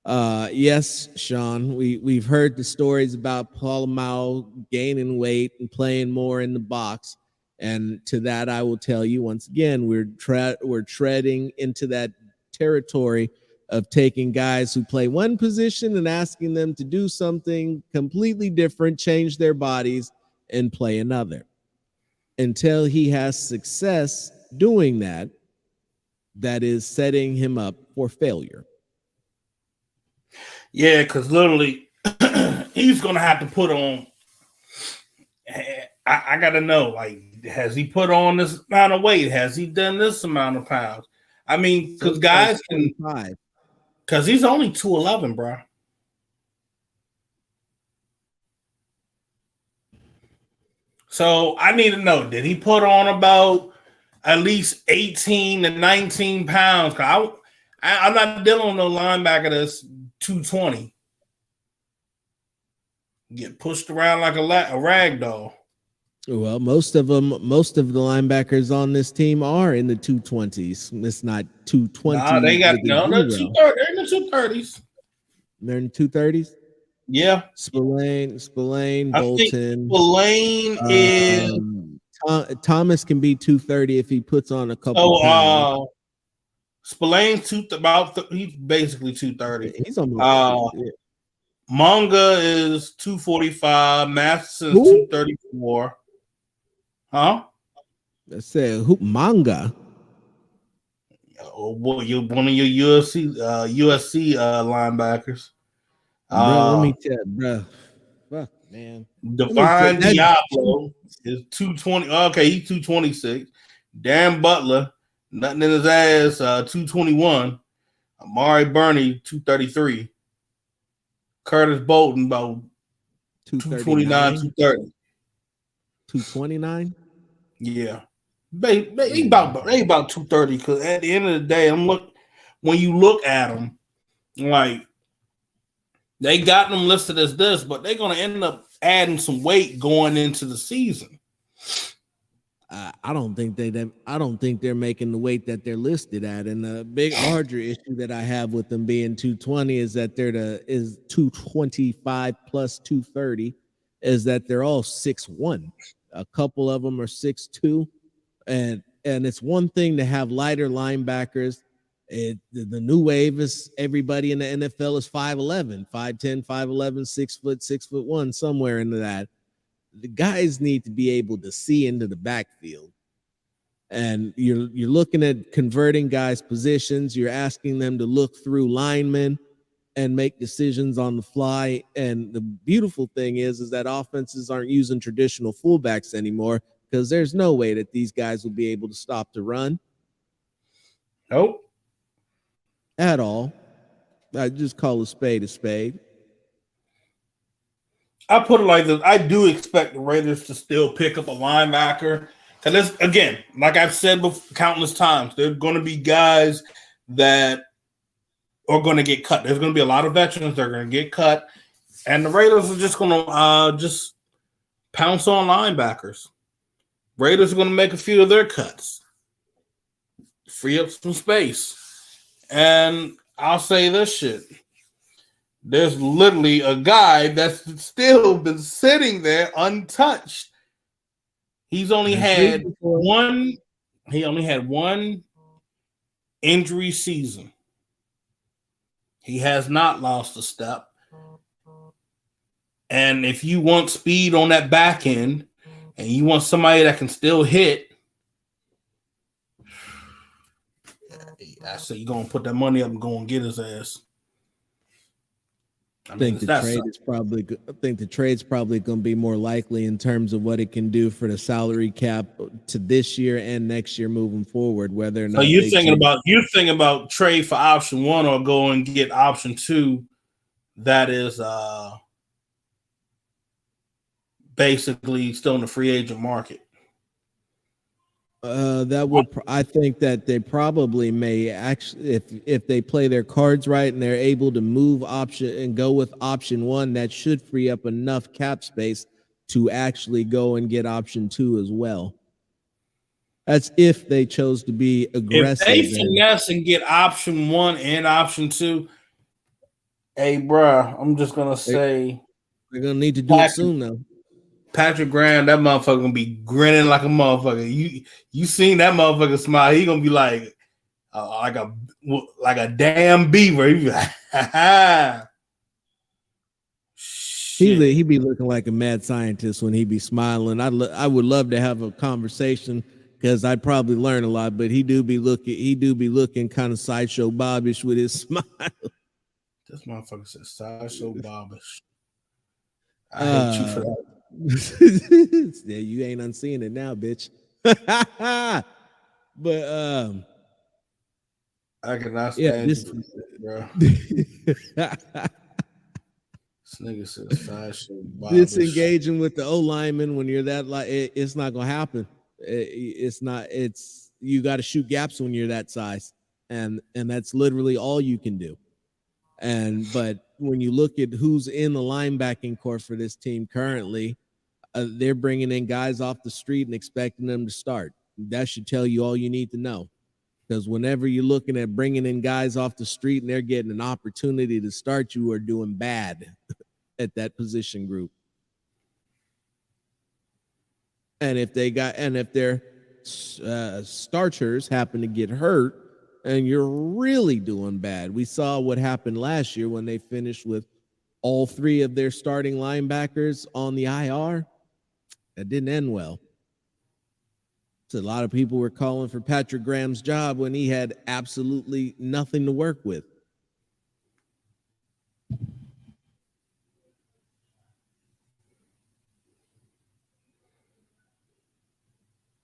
Speaker 1: Yes, Sean, we've heard the stories about Paul Mao gaining weight and playing more in the box. And to that, I will tell you once again, we're treading into that territory of taking guys who play one position and asking them to do something completely different, change their bodies, and play another. Until he has success doing that, that is setting him up for failure.
Speaker 2: Yeah, because literally, he's going to have to put on. I got to know, like, has he put on this amount of weight? Has he done this amount of pounds? I mean, because guys can. Because he's only 211, bro. So I need to know, did he put on about at least 18 to 19 pounds? Because I'm not dealing with no linebacker that's 220. Get pushed around like a rag doll.
Speaker 1: Well, most of the linebackers on this team are in the 220s. It's not 220.
Speaker 2: Nah, they got they're in the 230s.
Speaker 1: They're in the 230s.
Speaker 2: Yeah,
Speaker 1: Spillane, Bolton.
Speaker 2: Spillane is
Speaker 1: Thomas can be 230 if he puts on a couple pounds.
Speaker 2: Spillane's he's basically 230.
Speaker 1: He's almost
Speaker 2: Manga is 245. Matheson's 234. Huh?
Speaker 1: I said who Manga?
Speaker 2: Oh boy, you're one of your USC linebackers.
Speaker 1: Bro, let me tell you, bro. Fuck, man.
Speaker 2: Divine Diablo is 220. Okay, he's 226. Dan Butler, nothing in his ass, 221. Amari Burney, 233. Curtis Bolton, about 229, 230.
Speaker 1: 229?
Speaker 2: Yeah. They about 230, because at the end of the day, when you look at them, like, they got them listed as this, but they're going to end up adding some weight going into the season.
Speaker 1: I don't think they're making the weight that they're listed at. And the big larger issue that I have with them being 220 is that is 225 plus 230 is that they're all 6'1". A couple of them are 6'2", and it's one thing to have lighter linebackers. The new wave is everybody in the NFL is 5'11", 5'10", 5'11", 6 foot, 6'1", somewhere into that. The guys need to be able to see into the backfield. And you're looking at converting guys' positions. You're asking them to look through linemen and make decisions on the fly. And the beautiful thing is that offenses aren't using traditional fullbacks anymore, because there's no way that these guys will be able to stop the run.
Speaker 2: Nope.
Speaker 1: At all. I just call a spade a spade.
Speaker 2: I put it like this. I do expect the Raiders to still pick up a linebacker. Because, again, like I've said countless times, there are going to be guys that are going to get cut. There's going to be a lot of veterans that are going to get cut. And the Raiders are just going to just pounce on linebackers. Raiders are going to make a few of their cuts. Free up some space. And I'll say this shit. There's literally a guy that's still been sitting there untouched. He's only had one injury season. He has not lost a step. And if you want speed on that back end and you want somebody that can still hit, I say you're going to put that money up and go and get his ass.
Speaker 1: I think the trade's probably going to be more likely in terms of what it can do for the salary cap to this year and next year moving forward. Whether or not
Speaker 2: you're thinking about trade for option 1 or go and get option 2. That is basically still in the free agent market.
Speaker 1: I think that they probably may actually, if they play their cards right and they're able to move option and go with option 1, that should free up enough cap space to actually go and get option 2 as well. That's if they chose to be aggressive.
Speaker 2: If they finesse and get option 1 and option 2, hey, bruh, I'm just gonna say
Speaker 1: they're gonna need to do it soon though.
Speaker 2: Patrick Graham, that motherfucker gonna be grinning like a motherfucker. You seen that motherfucker smile? He gonna be like a damn beaver. He be like, ha ha.
Speaker 1: He be looking like a mad scientist when he be smiling. I would love to have a conversation because I'd probably learn a lot. But he do be looking kind of Sideshow Bobbish with his smile.
Speaker 2: This motherfucker said Sideshow Bobbish. I hate you for that.
Speaker 1: Yeah, you ain't unseeing it now, bitch. But
Speaker 2: I cannot stand you, bro. This nigga says Sideshow Bobbish.
Speaker 1: Disengaging with the O lineman when you're that it's not gonna happen. It's not. It's you got to shoot gaps when you're that size, and that's literally all you can do. But when you look at who's in the linebacking core for this team currently, they're bringing in guys off the street and expecting them to start. That should tell you all you need to know. Because whenever you're looking at bringing in guys off the street and they're getting an opportunity to start, you are doing bad at that position group. And if their starters happen to get hurt, and you're really doing bad. We saw what happened last year when they finished with all 3 of their starting linebackers on the IR. That didn't end well. So a lot of people were calling for Patrick Graham's job when he had absolutely nothing to work with.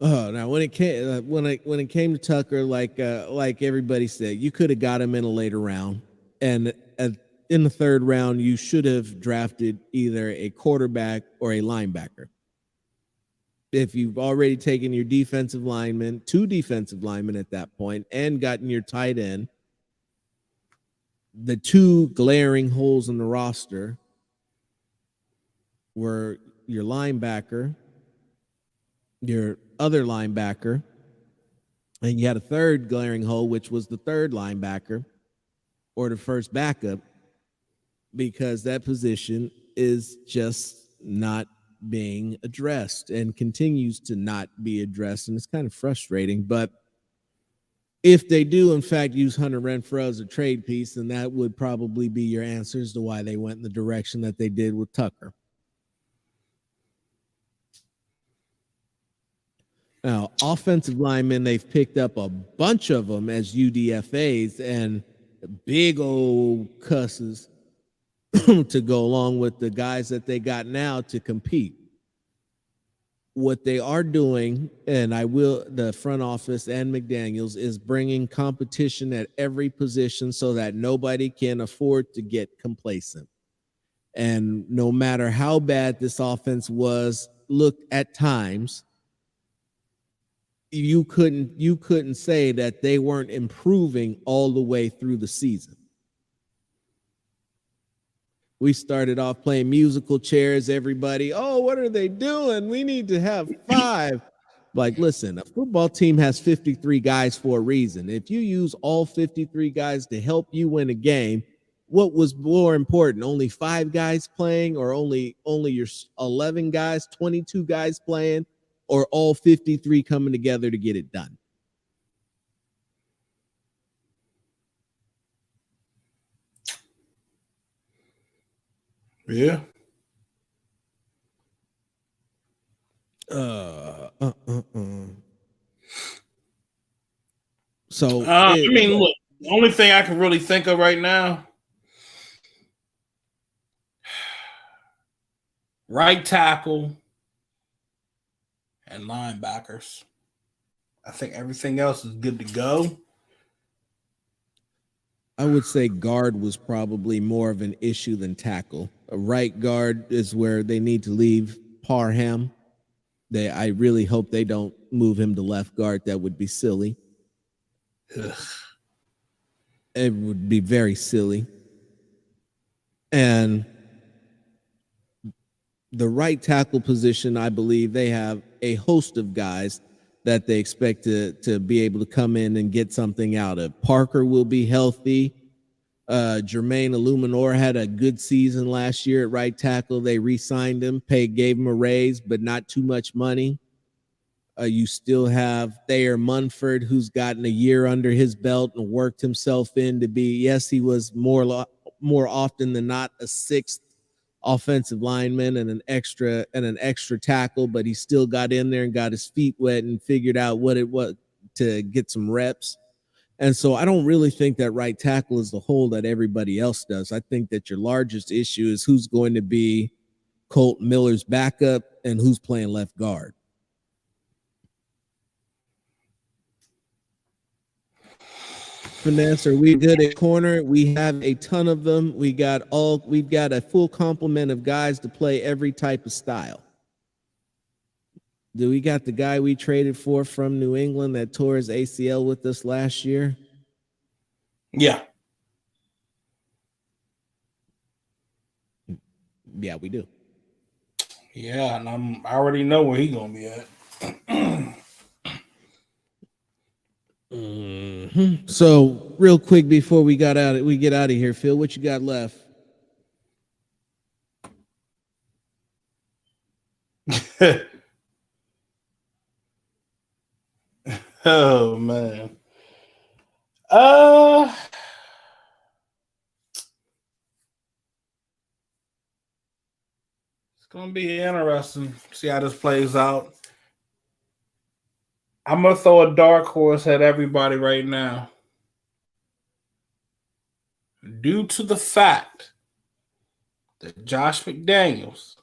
Speaker 1: Oh, now when it came to Tucker, like everybody said, you could have got him in a later round, and in the 3rd round, you should have drafted either a quarterback or a linebacker. If you've already taken your defensive lineman, 2 defensive linemen at that point, and gotten your tight end, the 2 glaring holes in the roster were your linebacker, your other linebacker, and you had a 3rd glaring hole, which was the 3rd linebacker or the first backup, because that position is just not being addressed and continues to not be addressed, and it's kind of frustrating. But if they do, in fact, use Hunter Renfrow as a trade piece, then that would probably be your answers to why they went in the direction that they did with Tucker. Now, offensive linemen, they've picked up a bunch of them as UDFAs and big old cusses to go along with the guys that they got now to compete. What they are doing, and the front office and McDaniels, is bringing competition at every position so that nobody can afford to get complacent. And no matter how bad this offense looked at times, you couldn't say that they weren't improving all the way through the season. We started off playing musical chairs, everybody. Oh, what are they doing? We need to have 5. Like, listen, a football team has 53 guys for a reason. If you use all 53 guys to help you win a game, what was more important? Only 5 guys playing, or only your 11 guys, 22 guys playing, or all 53 coming together to get it done?
Speaker 2: Yeah.
Speaker 1: So
Speaker 2: I mean, look, the only thing I can really think of right now, right tackle and linebackers. I think everything else is good to go.
Speaker 1: I would say guard was probably more of an issue than tackle. A right guard is where they need to leave Parham. I really hope they don't move him to left guard. That would be silly.
Speaker 2: Ugh.
Speaker 1: It would be very silly. And the right tackle position, I believe they have a host of guys that they expect to be able to come in and get something out of. Parker will be healthy. Jermaine Illuminor had a good season last year at right tackle. They re-signed him, gave him a raise, but not too much money. You still have Thayer Munford, who's gotten a year under his belt and worked himself in to be, yes, he was more often than not a sixth offensive lineman and an extra tackle, but he still got in there and got his feet wet and figured out what it was to get some reps. And so I don't really think that right tackle is the hole that everybody else does. I think that your largest issue is who's going to be Colt Miller's backup and who's playing left guard. Finesse, are we good at corner? We have a ton of them. We've got a full complement of guys to play every type of style. Do we got the guy we traded for from New England that tore his ACL with us last year?
Speaker 2: Yeah.
Speaker 1: Yeah, we do.
Speaker 2: Yeah, and I already know where he's gonna be at.
Speaker 1: Mm-hmm. So, real quick before we get out of here, Phil, what you got left?
Speaker 2: Oh man. It's gonna be interesting. See how this plays out. I'm gonna throw a dark horse at everybody right now. Due to the fact that Josh McDaniels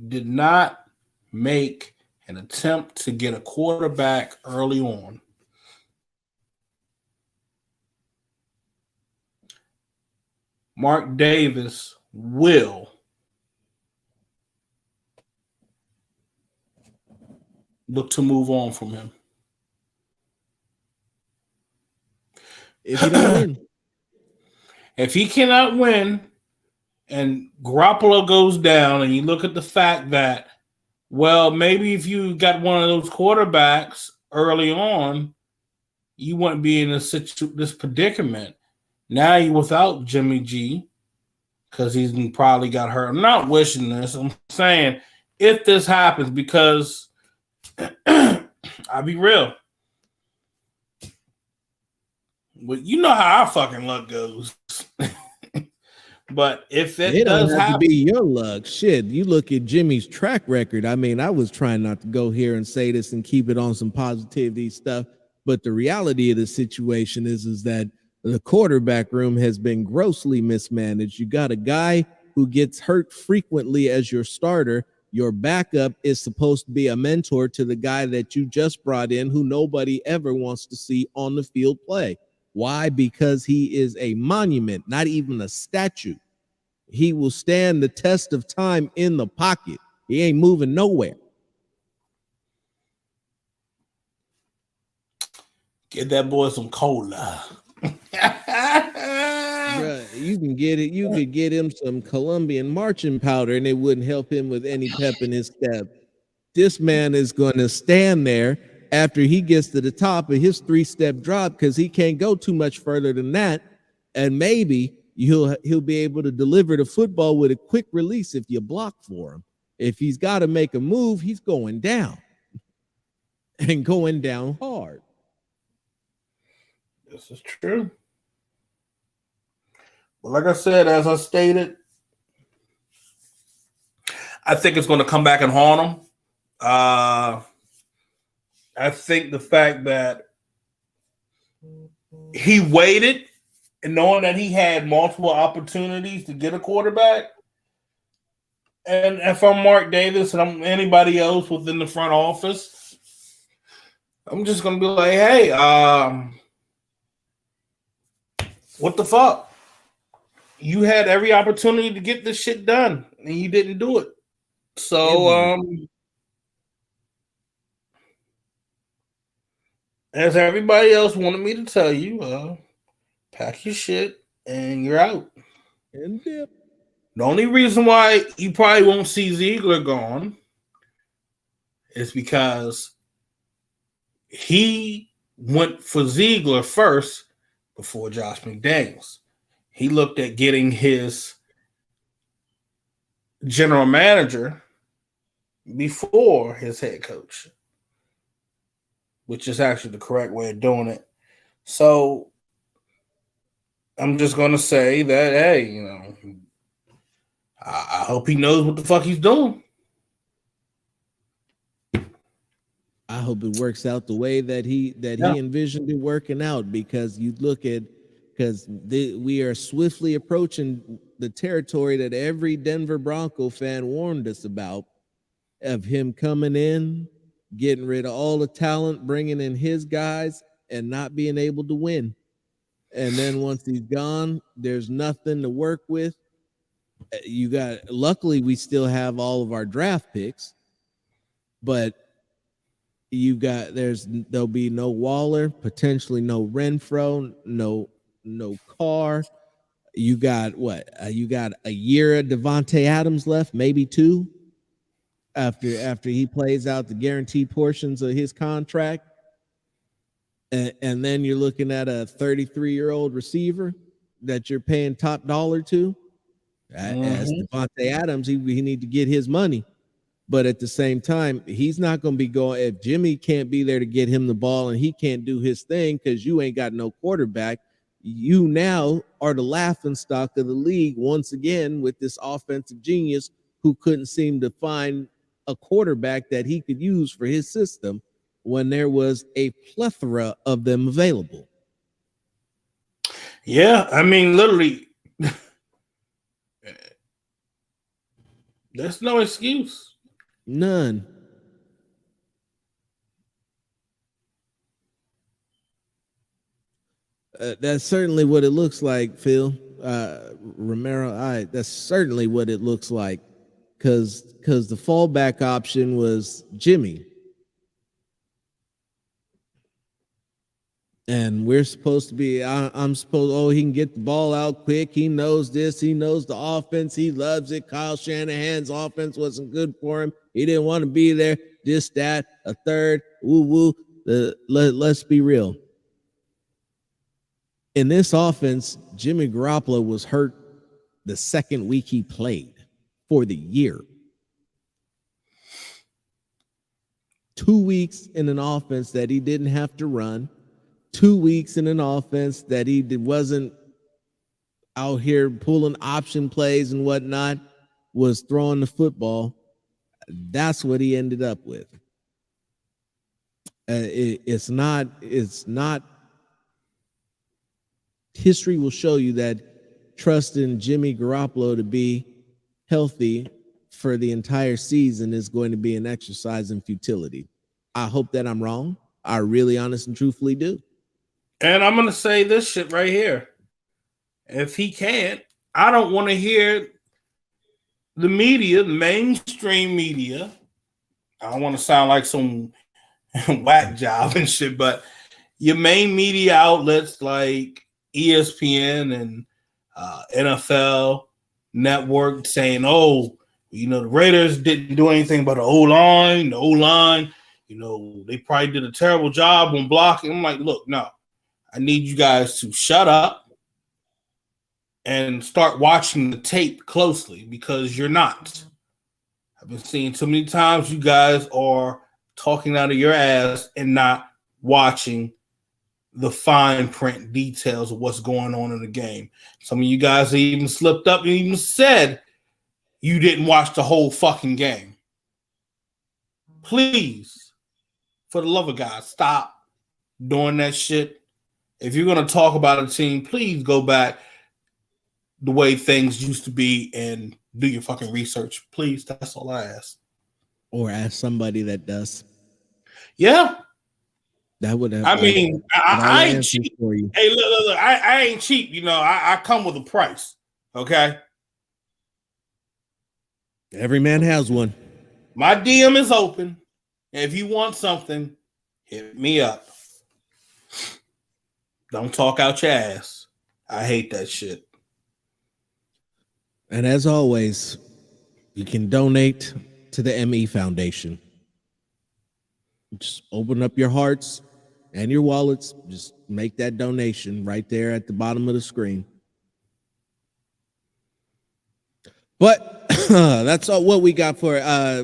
Speaker 2: did not make an attempt to get a quarterback early on. Mark Davis will look to move on from him.
Speaker 1: If he don't win.
Speaker 2: If he cannot win and Garoppolo goes down and you look at the fact that, well, maybe if you got one of those quarterbacks early on, you wouldn't be in this predicament. Now you're without Jimmy G because he's probably got hurt. I'm not wishing this. I'm saying if this happens, because I'll be real. Well, you know how our fucking luck goes. But if it does happen,
Speaker 1: to be your luck. Shit, you look at Jimmy's track record. I mean, I was trying not to go here and say this and keep it on some positivity stuff, but the reality of the situation is that the quarterback room has been grossly mismanaged. You got a guy who gets hurt frequently as your starter. Your backup is supposed to be a mentor to the guy that you just brought in, who nobody ever wants to see on the field play. Why? Because he is a monument, not even a statue. He will stand the test of time in the pocket. He ain't moving nowhere.
Speaker 2: Get that boy some cola.
Speaker 1: Bruh, you can get it. You could get him some Colombian marching powder and it wouldn't help him with any pep in his step. This man is going to stand there after he gets to the top of his 3-step drop because he can't go too much further than that. And maybe he'll be able to deliver the football with a quick release if you block for him. If he's got to make a move, he's going down and going down hard.
Speaker 2: This is true. But like I said, as I stated, I think it's going to come back and haunt him. I think the fact that he waited and knowing that he had multiple opportunities to get a quarterback, and if I'm Mark Davis and I'm anybody else within the front office, I'm just going to be like, hey, what the fuck? You had every opportunity to get this shit done, and you didn't do it. So, as everybody else wanted me to tell you, pack your shit and you're out.
Speaker 1: And dip.
Speaker 2: The only reason why you probably won't see Ziegler gone is because he went for Ziegler first before Josh McDaniels. He looked at getting his general manager before his head coach, which is actually the correct way of doing it. So I'm just going to say that, hey, you know, I hope he knows what the fuck he's doing.
Speaker 1: I hope it works out the way that he envisioned it working out, because you look at we are swiftly approaching the territory that every Denver Bronco fan warned us about, of him coming in, getting rid of all the talent, bringing in his guys, and not being able to win. And then once he's gone, there's nothing to work with. Luckily, we still have all of our draft picks, but there'll be no Waller, potentially no Renfro, no Carr. You got what? You got a year of Devontae Adams left, maybe 2, after he plays out the guaranteed portions of his contract. And then you're looking at a 33-year-old receiver that you're paying top dollar to. As Devontae Adams, he need to get his money. But at the same time, he's not going to be going, if Jimmy can't be there to get him the ball and he can't do his thing because you ain't got no quarterback, you now are the laughingstock of the league once again with this offensive genius who couldn't seem to find a quarterback that he could use for his system when there was a plethora of them available.
Speaker 2: Yeah, I mean, literally, there's no excuse.
Speaker 1: None. That's certainly what it looks like, Phil. Romero, that's certainly what it looks like, because the fallback option was Jimmy. And we're supposed to be, I'm supposed, he can get the ball out quick. He knows this. He knows the offense. He loves it. Kyle Shanahan's offense wasn't good for him. He didn't want to be there. This, that, a third. Woo. Let's be real. In this offense, Jimmy Garoppolo was hurt the second week he played for the year. 2 weeks in an offense that he didn't have to run. 2 weeks in an offense that he wasn't out here pulling option plays and whatnot, was throwing the football. That's what he ended up with. It's not. History will show you that trusting Jimmy Garoppolo to be healthy for the entire season is going to be an exercise in futility. I hope that I'm wrong. I really, honest and truthfully do.
Speaker 2: And I'm going to say this shit right here. If he can't, I don't want to hear the media, the mainstream media. I don't want to sound like some whack job and shit, but your main media outlets like ESPN and NFL Network saying, oh, you know, the Raiders didn't do anything but the O-line. The O-line, you know, they probably did a terrible job on blocking. I'm like, look, no. I need you guys to shut up and start watching the tape closely, because you're not. I've been seeing too many times you guys are talking out of your ass and not watching the fine print details of what's going on in the game. Some of you guys even slipped up and even said you didn't watch the whole fucking game. Please, for the love of God, stop doing that shit. If you're going to talk about a team, please go back the way things used to be and do your fucking research. Please, that's all I ask.
Speaker 1: Or ask somebody that does.
Speaker 2: Yeah.
Speaker 1: That would have.
Speaker 2: I mean, I ain't cheap.
Speaker 1: For you.
Speaker 2: Hey, look, I ain't cheap. You know, I come with a price. Okay.
Speaker 1: Every man has one.
Speaker 2: My DM is open. If you want something, hit me up. Don't talk out your ass. I hate that shit.
Speaker 1: And as always, you can donate to the ME Foundation. Just open up your hearts and your wallets. Just make that donation right there at the bottom of the screen. But that's all what we got for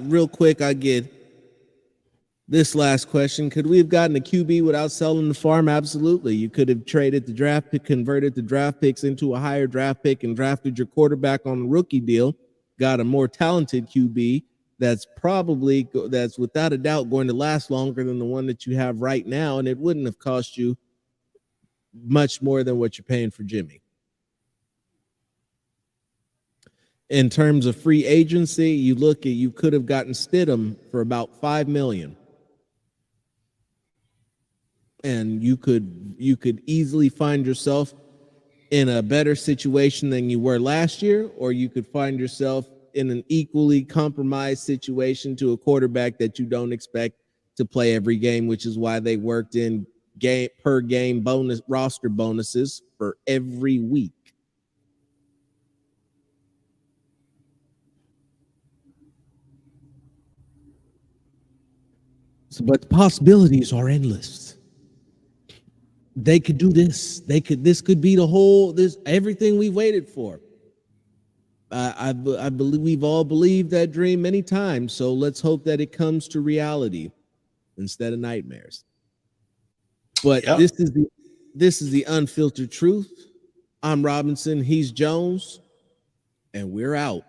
Speaker 1: real quick. I get this last question. Could we have gotten a QB without selling the farm? Absolutely. You could have traded the draft pick, converted the draft picks into a higher draft pick, and drafted your quarterback on the rookie deal. Got a more talented QB that's without a doubt going to last longer than the one that you have right now, and it wouldn't have cost you much more than what you're paying for Jimmy. In terms of free agency, you could have gotten Stidham for about $5 million. And you could easily find yourself in a better situation than you were last year, or you could find yourself in an equally compromised situation to a quarterback that you don't expect to play every game, which is why they worked in per game roster bonuses for every week. But the possibilities are endless. They could do this. This could be everything we've waited for. I believe we've all believed that dream many times. So let's hope that it comes to reality instead of nightmares. But yep. This is the unfiltered truth. I'm Robinson. He's Jones, and we're out.